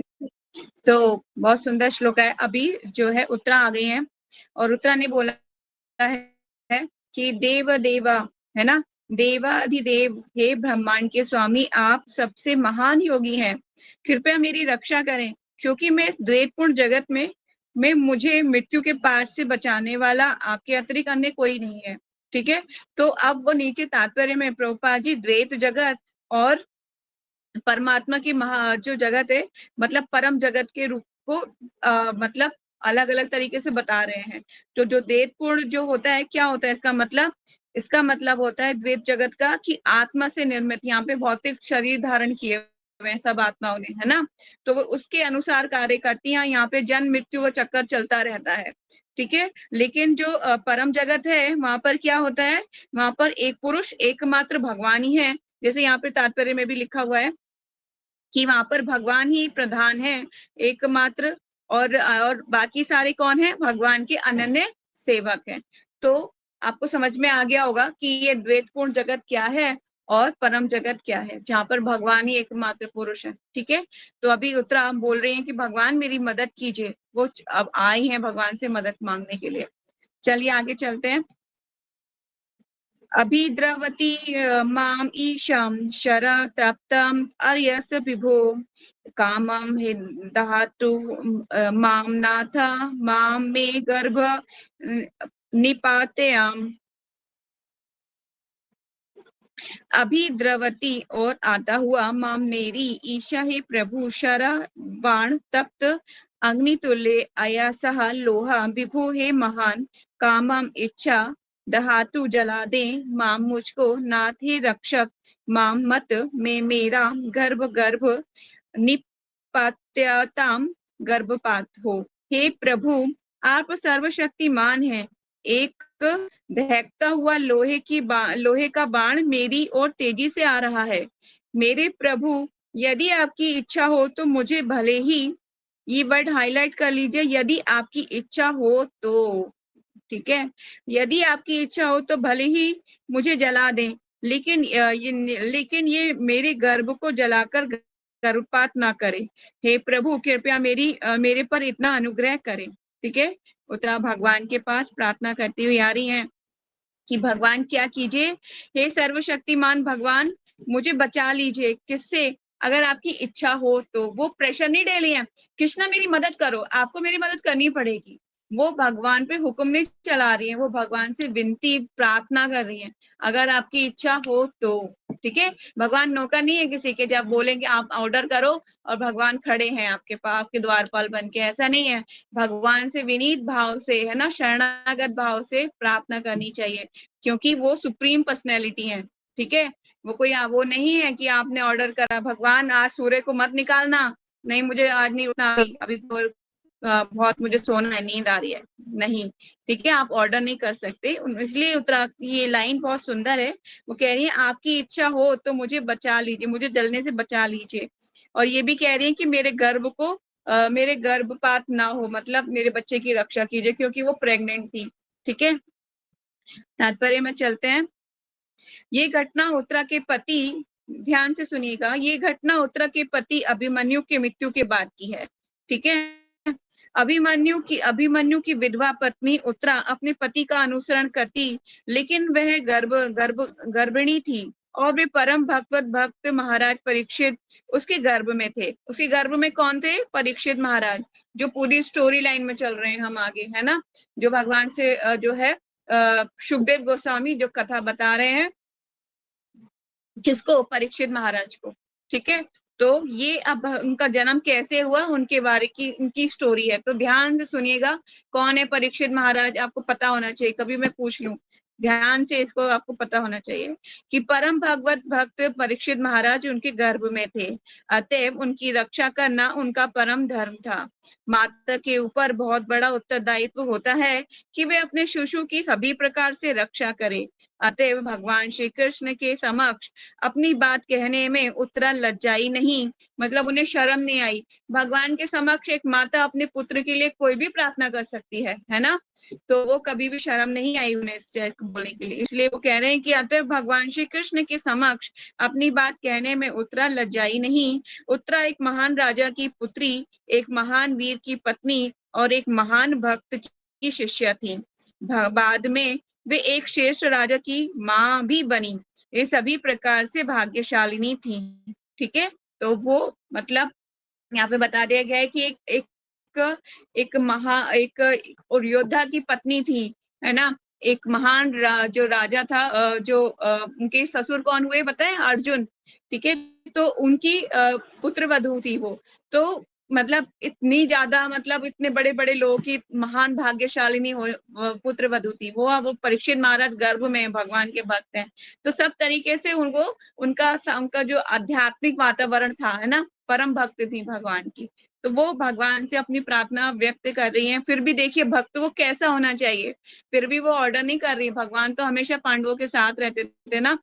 तो बहुत सुंदर श्लोक है। अभी जो है उत्तरा आ गई है और उत्तरा ने बोला है कि देव देवा, है ना, देवाधिदेव, हे ब्रह्मांड के स्वामी, आप सबसे महान योगी हैं, कृपया मेरी रक्षा करें, क्योंकि मैं इस द्वैतपूर्ण जगत में मुझे मृत्यु के पार से बचाने वाला आपके अतिरिक्त अन्य कोई नहीं है। ठीक है, तो अब वो नीचे तात्पर्य में प्रभुपाद जी द्वैत जगत और परमात्मा की महा जो जगत है, मतलब परम जगत के रूप को मतलब अलग अलग तरीके से बता रहे हैं। तो जो द्वैतपूर्ण जो होता है, क्या होता है इसका मतलब? इसका मतलब होता है द्वैत जगत का कि आत्मा से निर्मित, यहाँ पे भौतिक शरीर धारण किए हुए हैं सब आत्माओं ने, है ना, तो वो उसके अनुसार कार्य करती हैं। यहाँ पे जन्म मृत्यु का चक्कर चलता रहता है। ठीक है, लेकिन जो परम जगत है वहां पर क्या होता है? वहां पर एक पुरुष एकमात्र भगवान ही है। जैसे यहाँ पे तात्पर्य में भी लिखा हुआ है कि वहां पर भगवान ही प्रधान है, एकमात्र, और बाकी सारे कौन है? भगवान के अनन्य सेवक हैं। तो आपको समझ में आ गया होगा कि ये द्वैतपूर्ण जगत क्या है और परम जगत क्या है, जहाँ पर भगवान ही एकमात्र पुरुष है। ठीक है, तो अभी उत्तरा बोल रही है कि भगवान मेरी मदद कीजिए, वो अब आई है भगवान से मदद मांगने के लिए। चलिए आगे चलते हैं। अभिद्रवती माम ईशम शरा तप्तम अर्यस विभो कामम हि दहातु माम नाथ माम मे गर्भ निपातयाम। अभी द्रवती और आता हुआ माम मेरी ईशा ही प्रभु शरा वाण तप्त अग्नितुल्य अयासह लोहा विभु हे महान कामम इच्छा दहातु जला दे माम मुझको नाथ हे रक्षक माम मत में मेरा गर्भ गर्भ निपात्यताम गर्भपात हो। हे प्रभु, आप सर्वशक्तिमान हैं। एक दहकता हुआ लोहे का बाण मेरी ओर तेजी से आ रहा है। मेरे प्रभु, यदि आपकी इच्छा हो तो मुझे भले ही, ये वर्ड हाईलाइट कर लीजिए, यदि आपकी इच्छा हो तो, ठीक है, यदि आपकी इच्छा हो तो भले ही मुझे जला दें, लेकिन ये मेरे गर्भ को जलाकर गर्भपात ना करे। हे प्रभु, कृपया मेरे पर इतना अनुग्रह करें। ठीक है, उत्तरा भगवान के पास प्रार्थना करती हुई आ रही हैं कि भगवान क्या कीजिए, हे सर्वशक्तिमान भगवान, मुझे बचा लीजिए। किससे? अगर आपकी इच्छा हो तो। वो प्रेशर नहीं डे रही है, कृष्णा मेरी मदद करो, आपको मेरी मदद करनी पड़ेगी। वो भगवान पे हुक्म नहीं चला रही है, वो भगवान से विनती प्रार्थना कर रही है, अगर आपकी इच्छा हो तो। ठीक है, भगवान नौकर नहीं है किसी के, जब बोलेंगे आप ऑर्डर करो और भगवान खड़े हैं आपके पास, आपके द्वारपाल बन के, ऐसा नहीं है। भगवान से विनीत भाव से, है ना, शरणागत भाव से प्रार्थना करनी चाहिए, क्योंकि वो सुप्रीम पर्सनैलिटी है। ठीक है, वो कोई वो नहीं है कि आपने ऑर्डर करा, भगवान आज सूर्य को मत निकालना, नहीं मुझे आज नहीं उठना, अभी तो बहुत मुझे सोना है, नींद आ रही है, नहीं। ठीक है, आप ऑर्डर नहीं कर सकते। इसलिए उत्तरा ये लाइन बहुत सुंदर है। वो कह रही है आपकी इच्छा हो तो मुझे बचा लीजिए, मुझे जलने से बचा लीजिए। और ये भी कह रही है कि मेरे गर्भपात ना हो, मतलब मेरे बच्चे की रक्षा कीजिए, क्योंकि वो प्रेग्नेंट थी। ठीक है, तात्पर्य में चलते हैं। ये घटना उत्तरा के पति, ध्यान से सुनिएगा, ये घटना उत्तरा के पति अभिमन्यु की मृत्यु के बाद की है। ठीक है, अभिमन्यु की विधवा पत्नी उत्तरा अपने पति का अनुसरण करती, लेकिन वह गर्भिणी थी और वे परम भक्त महाराज परीक्षित उसके गर्भ में थे। उसके गर्भ में कौन थे? परीक्षित महाराज, जो पूरी स्टोरी लाइन में चल रहे हैं हम आगे, है ना, जो भगवान से जो है सुखदेव गोस्वामी जो कथा बता रहे हैं, किसको? परीक्षित महाराज को। ठीक है, तो ये अब उनका जन्म कैसे हुआ, उनके बारे की उनकी स्टोरी है, तो ध्यान से सुनिएगा। कौन है परीक्षित महाराज? आपको पता होना चाहिए, कभी मैं पूछ लूं, ध्यान से इसको आपको पता होना चाहिए कि परम भगवत भक्त परीक्षित महाराज उनके गर्भ में थे, अतएव उनकी रक्षा करना उनका परम धर्म था। माता के ऊपर बहुत बड़ा उत्तरदायित्व होता है कि वे अपने शिशु की सभी प्रकार से रक्षा करे। अतएव भगवान श्री कृष्ण के समक्ष अपनी बात कहने में उत्तरा लज्जाई नहीं, मतलब उन्हें शर्म नहीं आई। भगवान के समक्ष एक माता अपने पुत्र के लिए कोई भी प्रार्थना कर सकती है ना, तो वो कभी भी शर्म नहीं आई उन्हें इस बोलने के लिए। इसलिए वो कह रहे हैं कि अतः भगवान श्री कृष्ण के समक्ष अपनी बात कहने में उत्तरा लज्जाई नहीं। उत्तरा एक महान राजा की पुत्री, एक महान वीर की पत्नी और एक महान भक्त की शिष्या थी। बाद में वे एक श्रेष्ठ राजा की माँ भी बनी। ये सभी प्रकार से भाग्यशालिनी थी। ठीक है, तो वो मतलब यहाँ पे बता दिया गया है कि एक और योद्धा की पत्नी थी, है ना। एक महान जो राजा था, जो उनके ससुर कौन हुए बताए, अर्जुन। ठीक है, तो उनकी पुत्र वधू थी वो। तो मतलब इतनी ज्यादा, मतलब इतने बड़े बड़े लोगों की महान भाग्यशालिनी हो पुत्र वधू थी वो परीक्षित महाराज गर्भ में भगवान के भक्त हैं। तो सब तरीके से उनको उनका जो आध्यात्मिक वातावरण था, है ना, परम भक्त थी भगवान की। तो वो भगवान से अपनी प्रार्थना व्यक्त कर रही हैं। फिर भी देखिए भक्त को कैसा होना चाहिए, फिर भी वो ऑर्डर नहीं कर रही। भगवान तो हमेशा पांडवों के साथ रहते थे ना,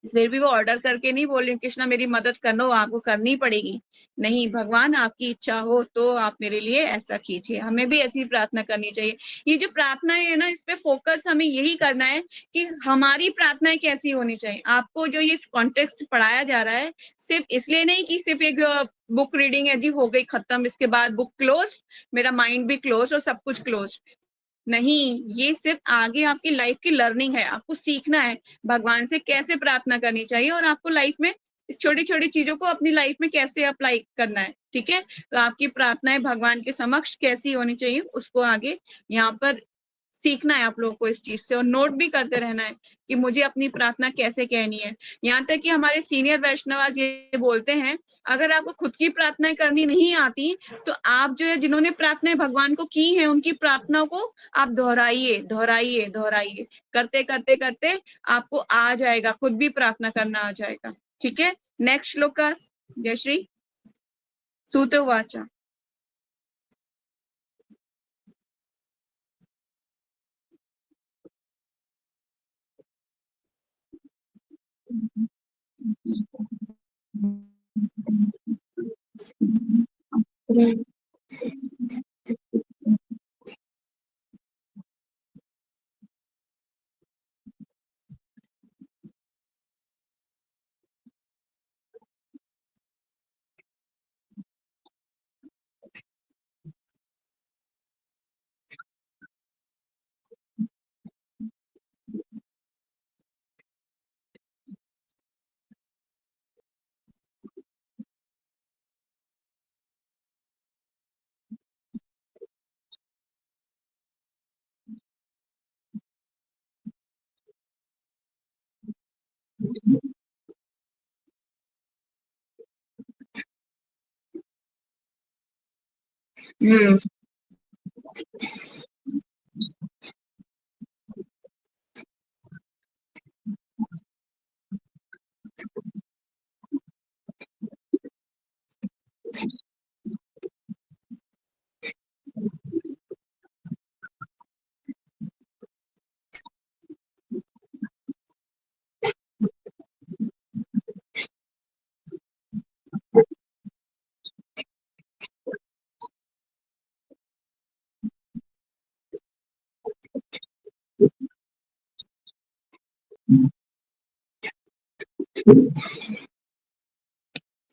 फिर भी वो ऑर्डर करके नहीं बोल रही कृष्णा मेरी मदद करना, आपको करनी पड़ेगी। नहीं, भगवान आपकी इच्छा हो तो आप मेरे लिए ऐसा कीजिए। हमें भी ऐसी प्रार्थना करनी चाहिए। ये जो प्रार्थना है ना, इस पे फोकस हमें यही करना है कि हमारी प्रार्थनाएं कैसी होनी चाहिए। आपको जो ये कॉन्टेक्स्ट पढ़ाया जा रहा है, सिर्फ इसलिए नहीं कि सिर्फ एक बुक रीडिंग है जी, हो गई खत्म, इसके बाद बुक क्लोज, मेरा माइंड भी क्लोज और सब कुछ क्लोज। नहीं, ये सिर्फ आगे आपकी लाइफ की लर्निंग है। आपको सीखना है भगवान से कैसे प्रार्थना करनी चाहिए और आपको लाइफ में इस छोटी छोटी चीजों को अपनी लाइफ में कैसे अप्लाई करना है। ठीक है, तो आपकी प्रार्थनाएं भगवान के समक्ष कैसी होनी चाहिए, उसको आगे यहाँ पर सीखना है आप लोगों को इस चीज से, और नोट भी करते रहना है कि मुझे अपनी प्रार्थना कैसे कहनी है। यहाँ तक कि हमारे सीनियर वैष्णवास ये बोलते हैं, अगर आपको खुद की प्रार्थनाएं करनी नहीं आती तो आप जो है, जिन्होंने प्रार्थनाएं भगवान को की है, उनकी प्रार्थनाओं को आप दोहराइए दोहराइए दोहराइए, करते करते करते आपको आ जाएगा, खुद भी प्रार्थना करना आ जाएगा। ठीक है, नेक्स्ट श्लोक का जय श्री सूत वाचा।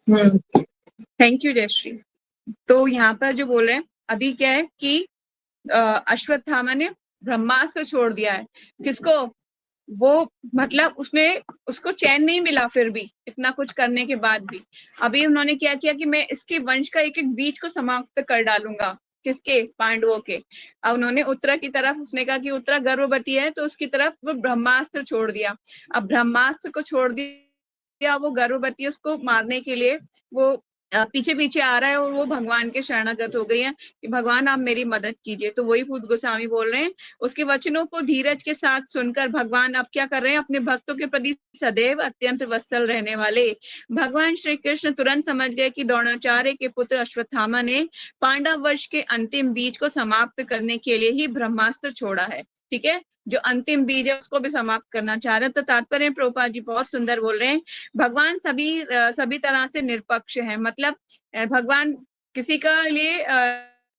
हम्म थैंक यू जयश्री। तो यहाँ पर जो बोल रहे हैं अभी क्या है कि अश्वत्थामा ने ब्रह्मास्त्र छोड़ दिया है। किसको? वो मतलब उसने उसको चैन नहीं मिला, फिर भी इतना कुछ करने के बाद भी अभी उन्होंने क्या किया कि मैं इसके वंश का एक एक बीज को समाप्त कर डालूंगा। किसके? पांडवों के। अब उन्होंने उत्तरा की तरफ, उसने कहा कि उत्तरा गर्भवती है तो उसकी तरफ वो ब्रह्मास्त्र छोड़ दिया। अब ब्रह्मास्त्र को छोड़ दिया, वो गर्भवती, उसको मारने के लिए वो पीछे पीछे आ रहा है और वो भगवान के शरणागत हो गई है कि भगवान आप मेरी मदद कीजिए। तो वही भूत गोस्वामी बोल रहे हैं, उसके वचनों को धीरज के साथ सुनकर भगवान अब क्या कर रहे हैं, अपने भक्तों के प्रति सदैव अत्यंत वत्सल रहने वाले भगवान श्री कृष्ण तुरंत समझ गए कि द्रोणाचार्य के पुत्र अश्वत्थामा ने पांडव वंश के अंतिम बीज को समाप्त करने के लिए ही ब्रह्मास्त्र छोड़ा है। ठीक है, जो अंतिम बीज है उसको भी समाप्त करना चाह रहे हैं। तो तात्पर्य प्रभुपाद जी बहुत सुंदर बोल रहे हैं, भगवान सभी तरह से निष्पक्ष है। मतलब भगवान किसी का लिए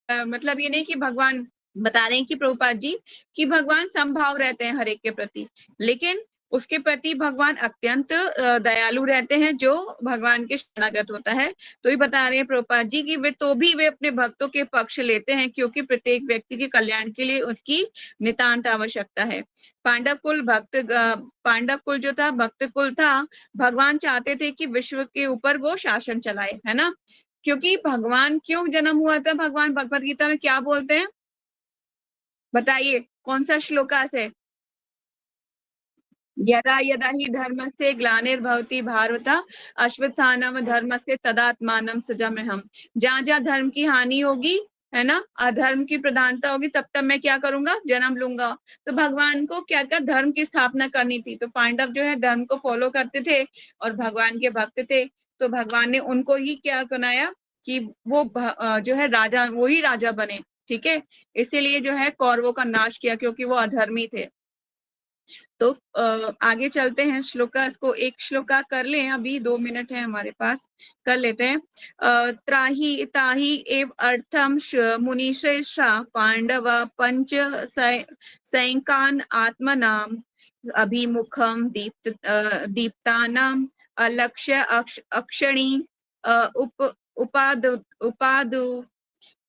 मतलब ये नहीं कि भगवान बता रहे हैं कि प्रभुपाद जी कि भगवान समभाव रहते हैं हर एक के प्रति, लेकिन उसके प्रति भगवान अत्यंत दयालु रहते हैं जो भगवान के शरणागत होता है। तो ये बता रहे हैं प्रभुपाद जी की वे अपने भक्तों के पक्ष लेते हैं, क्योंकि प्रत्येक व्यक्ति के कल्याण के लिए उसकी नितांत आवश्यकता है। पांडव कुल जो था भक्त कुल था, भगवान चाहते थे कि विश्व के ऊपर वो शासन चलाए, है ना। क्योंकि भगवान क्यों जन्म हुआ था, भगवान भगवत गीता में क्या बोलते हैं, बताइए कौन सा श्लोकास है। यदा यदा ही धर्मस्य ग्लानिर्भवति भारत अश्वत्थानम धर्मस्य तदात्मानं सृजाम्यहम्। जहाँ जहाँ धर्म की हानि होगी, है ना, अधर्म की प्रधानता होगी, तब तब मैं क्या करूंगा, जन्म लूंगा। तो भगवान को क्या क्या धर्म की स्थापना करनी थी, तो पांडव जो है धर्म को फॉलो करते थे और भगवान के भक्त थे। तो भगवान ने उनको ही क्या बनाया कि वो जो है राजा, वही राजा बने। ठीक है, इसीलिए जो है कौरवों का नाश किया, क्योंकि वो अधर्मी थे। तो आगे चलते हैं श्लोका, इसको एक श्लोका कर लें, अभी 2 मिनट है हमारे पास, कर लेते हैं। त्राही ताही एव अर्थम मुनिश्रेष्ठा पांडव पंच सैकान आत्मनाम अभिमुखम दीप्तानाम अलक्ष्य अक्षणी उपादु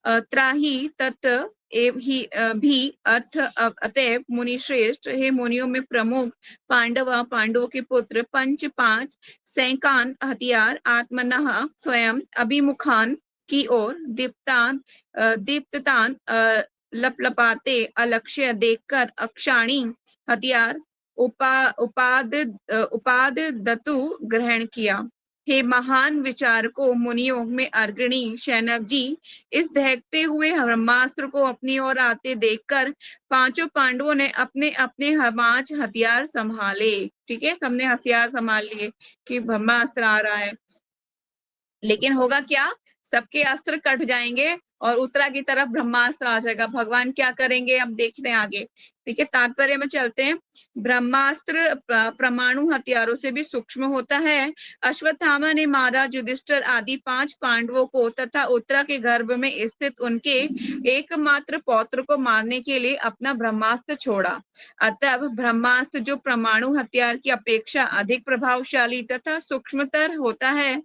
त्राही तत् एव ही भी अर्थ अतएव मुनिश्रेष्ठ, हे मुनियों में प्रमुख पांडवों के पुत्र पंच पांच सैकान हथियार आत्मनः स्वयं अभिमुखान की ओर दीप्ततान लपलपाते अलक्ष्य देखकर अक्षाणी हथियार उपाद दतु ग्रहण किया। हे महान विचारकों, मुनियों में अग्रणी शैनक जी, इस दहकते हुए ब्रह्मास्त्र को अपनी ओर आते देखकर पांचों पांडवों ने अपने अपने पांच हथियार संभाले। ठीक है, सबने हथियार संभाल लिए कि ब्रह्मास्त्र आ रहा है, लेकिन होगा क्या, सबके अस्त्र कट जाएंगे और उत्तरा की तरफ ब्रह्मास्त्र आ जाएगा। भगवान क्या करेंगे, अब देख रहे हैं आगे। ठीक है, तात्पर्य में चलते हैं। ब्रह्मास्त्र परमाणु हथियारों से भी सूक्ष्म होता है। अश्वत्थामा ने महाराज युधिष्ठिर आदि 5 पांडवों को तथा उत्तरा के गर्भ में स्थित उनके एकमात्र पौत्र को मारने के लिए अपना ब्रह्मास्त्र छोड़ा। अतः ब्रह्मास्त्र जो परमाणु हथियार की अपेक्षा अधिक प्रभावशाली तथा सूक्ष्मतर होता है,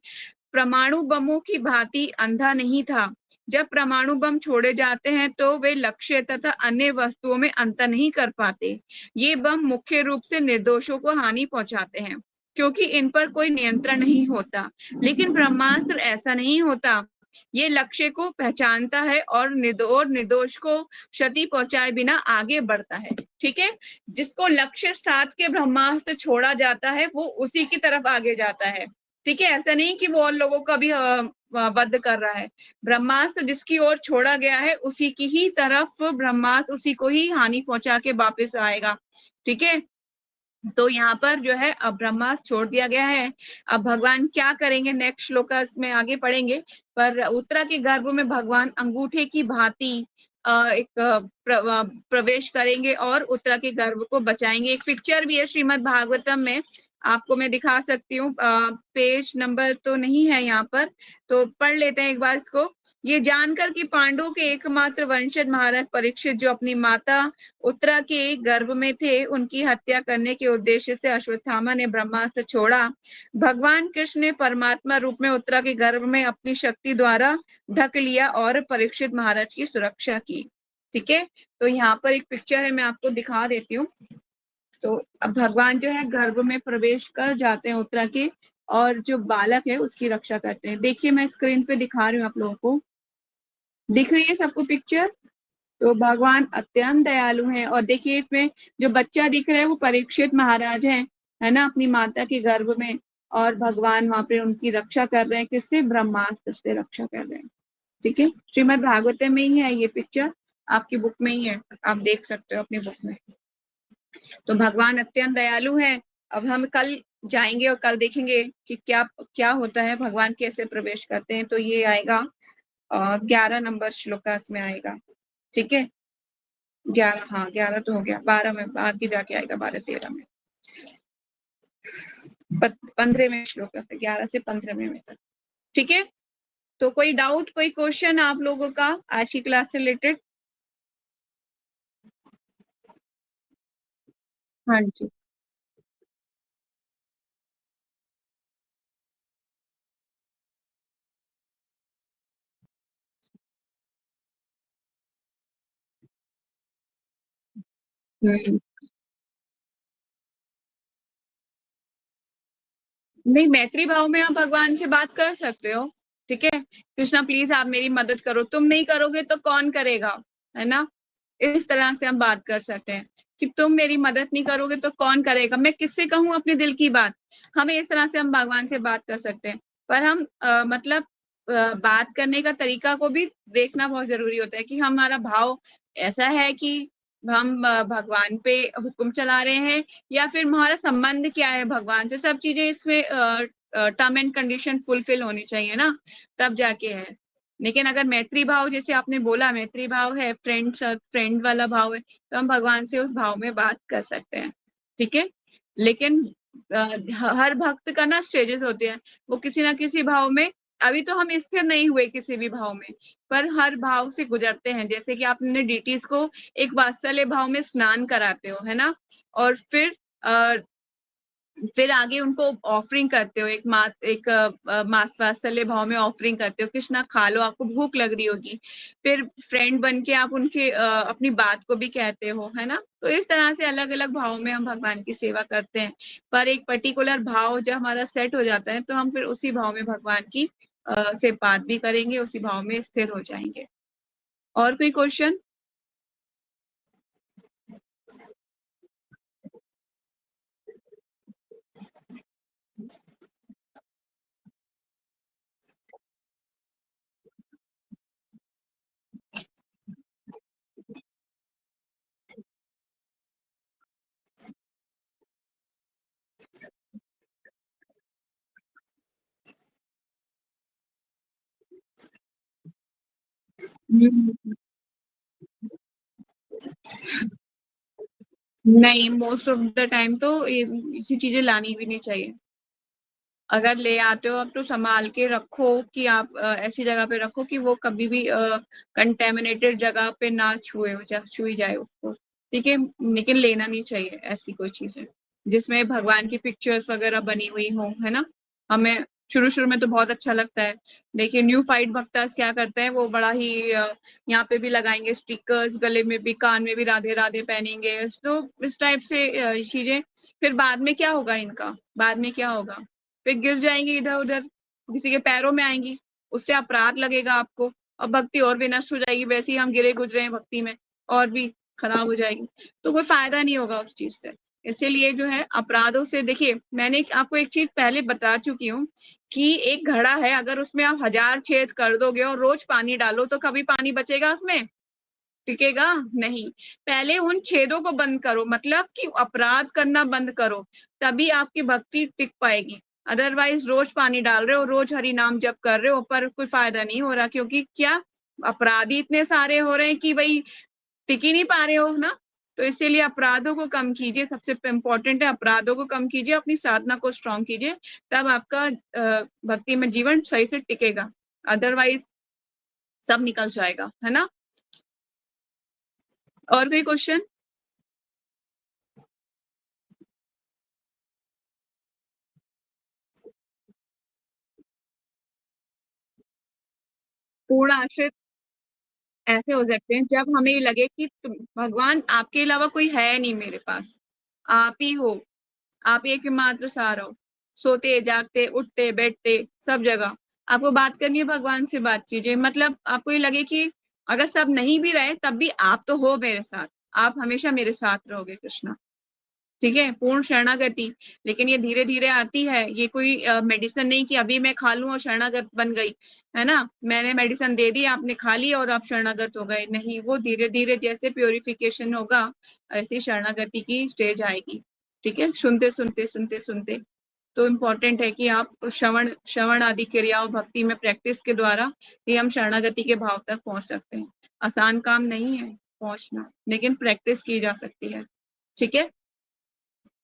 परमाणु बमों की भांति अंधा नहीं था। जब परमाणु बम छोड़े जाते हैं तो वे लक्ष्य तथा अन्य वस्तुओं में अंतर नहीं कर पाते। ये बम मुख्य रूप से निर्दोषों को हानि पहुंचाते हैं, क्योंकि इन पर कोई नियंत्रण नहीं होता। लेकिन ब्रह्मास्त्र ऐसा नहीं होता, ये लक्ष्य को पहचानता है और निर्दोष को क्षति पहुंचाए बिना आगे बढ़ता है। ठीक है, जिसको लक्ष्य साध के ब्रह्मास्त्र छोड़ा जाता है वो उसी की तरफ आगे जाता है। ठीक है, ऐसा नहीं कि वो और लोगों का भी वध कर रहा है। ब्रह्मास्त्र जिसकी ओर छोड़ा गया है उसी की ही तरफ ब्रह्मास्त्र उसी को ही हानि पहुंचा के वापस आएगा। ठीक है, तो यहाँ पर जो है अब ब्रह्मास्त्र छोड़ दिया गया है। अब भगवान क्या करेंगे, नेक्स्ट श्लोक में आगे पढ़ेंगे। पर उत्तरा के गर्भ में भगवान अंगूठे की भांति एक प्रवेश करेंगे और उत्तरा के गर्भ को बचाएंगे। एक पिक्चर भी है श्रीमद् भागवतम में, आपको मैं दिखा सकती हूँ। पेज नंबर तो नहीं है यहाँ पर, तो पढ़ लेते हैं एक बार इसको। ये जानकर कि पांडवों के एकमात्र वंशज महाराज परीक्षित जो अपनी माता उत्तरा के गर्भ में थे, उनकी हत्या करने के उद्देश्य से अश्वत्थामा ने ब्रह्मास्त्र छोड़ा। भगवान कृष्ण ने परमात्मा रूप में उत्तरा के गर्भ में अपनी शक्ति द्वारा ढक लिया और परीक्षित महाराज की सुरक्षा की। ठीक है, तो यहाँ पर एक पिक्चर है, मैं आपको दिखा देती हूँ। तो अब भगवान जो है गर्भ में प्रवेश कर जाते हैं उत्तरा के, और जो बालक है उसकी रक्षा करते हैं। देखिए मैं स्क्रीन पे दिखा रही हूँ, आप लोगों को दिख रही है सबको पिक्चर। तो भगवान अत्यंत दयालु हैं, और देखिए इसमें जो बच्चा दिख रहा है वो परीक्षित महाराज हैं, है ना, अपनी माता के गर्भ में। और भगवान वहां पे उनकी रक्षा कर रहे हैं, किससे, ब्रह्मास्त्र से रक्षा कर रहे हैं। ठीक है, श्रीमद् भागवत में ही है ये पिक्चर, आपकी बुक में ही है, आप देख सकते हो अपनी बुक में। तो भगवान अत्यंत दयालु है। अब हम कल जाएंगे और कल देखेंगे कि क्या क्या होता है, भगवान कैसे प्रवेश करते हैं। तो ये आएगा 11 नंबर श्लोकास में आएगा। ठीक है, 11, हाँ 11 तो हो गया, 12 में आगे जाके आएगा, 12-13 में, 15 में श्लोक है, 11 से 15 में तक। ठीक है, तो कोई डाउट, कोई क्वेश्चन आप लोगों का आज की क्लास से रिलेटेड? हाँ जी। हम्म, नहीं, मैत्री भाव में आप भगवान से बात कर सकते हो। ठीक है, कृष्णा प्लीज आप मेरी मदद करो, तुम नहीं करोगे तो कौन करेगा, है ना। इस तरह से हम बात कर सकते हैं कि तुम मेरी मदद नहीं करोगे तो कौन करेगा, मैं किससे कहूँ अपने दिल की बात। हमें इस तरह से हम भगवान से बात कर सकते हैं। पर हम मतलब बात करने का तरीका को भी देखना बहुत जरूरी होता है कि हमारा भाव ऐसा है कि हम भगवान पे हुक्म चला रहे हैं, या फिर हमारा संबंध क्या है भगवान से। सब चीजें इसमें टर्म एंड कंडीशन फुलफिल होनी चाहिए ना, तब जाके है। लेकिन अगर मैत्री भाव, जैसे आपने बोला मैत्री भाव है, फ्रेंड वाला भाव है, तो हम भगवान से उस भाव में बात कर सकते हैं। ठीक है, लेकिन हर भक्त का ना स्टेजेस होते हैं, वो किसी ना किसी भाव में, अभी तो हम स्थिर नहीं हुए किसी भी भाव में, पर हर भाव से गुजरते हैं। जैसे कि आपने डीटीज को एक वात्सल्य भाव में स्नान कराते हो, है ना, और फिर आगे उनको ऑफरिंग करते हो, एक मास वात्सल्य भाव में ऑफरिंग करते हो, कृष्णा खा लो, आपको भूख लग रही होगी। फिर फ्रेंड बन के आप उनके अपनी बात को भी कहते हो, है ना। तो इस तरह से अलग अलग भाव में हम भगवान की सेवा करते हैं। पर एक पर्टिकुलर भाव जब हमारा सेट हो जाता है, तो हम फिर उसी भाव में भगवान की से बात भी करेंगे, उसी भाव में स्थिर हो जाएंगे। और कोई क्वेश्चन? नहीं, मोस्ट ऑफ द टाइम तो ऐसी चीजें लानी भी नहीं चाहिए। अगर ले आते हो आप तो संभाल के रखो, कि आप ऐसी जगह पे रखो कि वो कभी भी कंटेमिनेटेड जगह पे ना छुई जाए उसको। ठीक है, लेकिन लेना नहीं चाहिए ऐसी कोई चीजें जिसमें भगवान की पिक्चर्स वगैरह बनी हुई हो, है ना। हमें शुरू शुरू में तो बहुत अच्छा लगता है। देखिए न्यू फाइट भक्तास क्या करते हैं, वो बड़ा ही यहाँ पे भी लगाएंगे स्टिकर्स, गले में भी, कान में भी राधे राधे पहनेंगे, तो इस टाइप से चीजें। फिर बाद में क्या होगा इनका, बाद में क्या होगा, फिर गिर जाएंगी इधर उधर, किसी के पैरों में आएंगी, उससे अपराध लगेगा आपको, और भक्ति और भी नष्ट हो जाएगी। वैसे ही हम गिरे गुजरे हैं भक्ति में, और भी खराब हो जाएगी, तो कोई फायदा नहीं होगा उस चीज से। इसीलिए जो है अपराधों से, देखिए मैंने आपको एक चीज पहले बता चुकी हूँ कि एक घड़ा है, अगर उसमें आप 1000 छेद कर दोगे और रोज पानी डालो, तो कभी पानी बचेगा उसमें, टिकेगा नहीं। पहले उन छेदों को बंद करो, मतलब कि अपराध करना बंद करो, तभी आपकी भक्ति टिक पाएगी। अदरवाइज रोज पानी डाल रहे हो, रोज हरि नाम जप कर रहे हो, पर कोई फायदा नहीं हो रहा, क्योंकि क्या, अपराधी इतने सारे हो रहे हैं कि भाई टिक ही नहीं पा रहे हो ना। तो इसीलिए अपराधों को कम कीजिए, सबसे इम्पोर्टेंट है अपराधों को कम कीजिए, अपनी साधना को स्ट्रॉन्ग कीजिए, तब आपका भक्ति में जीवन सही से टिकेगा। अदरवाइज सब निकल जाएगा, है ना। और कोई क्वेश्चन? पूर्ण आश्रित ऐसे हो सकते हैं जब हमें ये लगे कि भगवान आपके अलावा कोई है नहीं मेरे पास, आप ही हो, आप एकमात्र सहारा हो। सोते जागते उठते बैठते सब जगह आपको बात करनी है, भगवान से बात कीजिए। मतलब आपको ये लगे कि अगर सब नहीं भी रहे तब भी आप तो हो मेरे साथ, आप हमेशा मेरे साथ रहोगे कृष्णा। ठीक है, पूर्ण शरणागति। लेकिन ये धीरे धीरे आती है, ये कोई मेडिसिन नहीं कि अभी मैं खा लूं और शरणागत बन गई, है ना। मैंने मेडिसिन दे दी, आपने खा ली और आप शरणागत हो गए, नहीं, वो धीरे धीरे जैसे प्योरिफिकेशन होगा, ऐसी शरणागति की स्टेज आएगी। ठीक है, सुनते सुनते सुनते सुनते। तो इम्पोर्टेंट है कि आप श्रवण श्रवण आदि क्रियाओं भक्ति में प्रैक्टिस के द्वारा ही हम शरणागति के भाव तक पहुंच सकते हैं। आसान काम नहीं है, पहुंचना, लेकिन प्रैक्टिस की जा सकती है। ठीक है,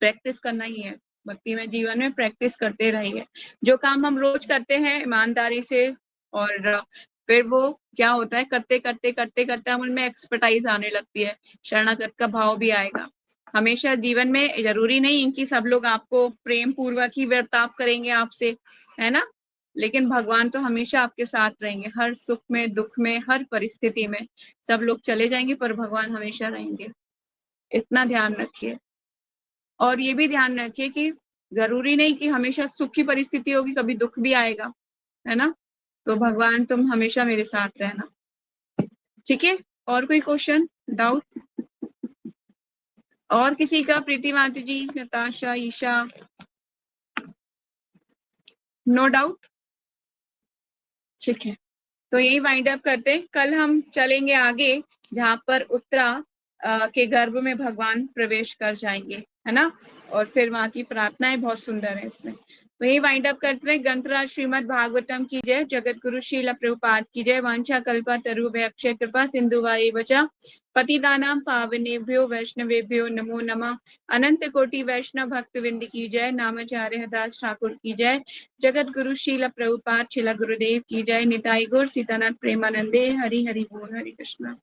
प्रैक्टिस करना ही है भक्ति में, जीवन में प्रैक्टिस करते रहिए। जो काम हम रोज करते हैं ईमानदारी से, और फिर वो क्या होता है, करते करते करते करते हम उनमें एक्सपर्टाइज आने लगती है, शरणागत का भाव भी आएगा। हमेशा जीवन में जरूरी नहीं कि सब लोग आपको प्रेम पूर्वक ही बर्ताव करेंगे आपसे, है ना, लेकिन भगवान तो हमेशा आपके साथ रहेंगे, हर सुख में, दुख में, हर परिस्थिति में। सब लोग चले जाएंगे पर भगवान हमेशा रहेंगे, इतना ध्यान रखिए। और ये भी ध्यान रखिए कि जरूरी नहीं कि हमेशा सुख की परिस्थिति होगी, कभी दुख भी आएगा, है ना, तो भगवान तुम हमेशा मेरे साथ रहना। ठीक है, और कोई क्वेश्चन, डाउट? और किसी का? प्रीति माता जी, नताशा, ईशा, नो डाउट? ठीक है, तो यही वाइंड अप करते हैं। कल हम चलेंगे आगे, जहाँ पर उत्तरा के गर्भ में भगवान प्रवेश कर जाएंगे, है ना, और फिर वहां की प्रार्थनाएं बहुत सुंदर है इसमें। तो यही वाइंड अप करते हैं। ग्रंथराज श्रीमद् भागवतम की जय, जगत गुरु श्रील प्रभुपाद की जय। वांछा कल्पा तरुभ्य अक्षय कृपा सिंधुवाई बचा, पतिदानां पावनेभ्यो वैष्णवेभ्यो नमो नमः। अनंत कोटि वैष्णव भक्त विंद की जय। नामाचार्य हरदास ठाकुर की जय। जगत गुरु श्रील प्रभुपाद श्रील गुरुदेव की जय। निताई गौर सीतानाथ प्रेमानंदे। हरि हरि बोल, Hari Krishna.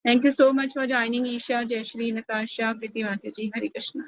Thank you so much for joining, Isha, Jayashree, Natasha, Priti Mataji. Hare Krishna.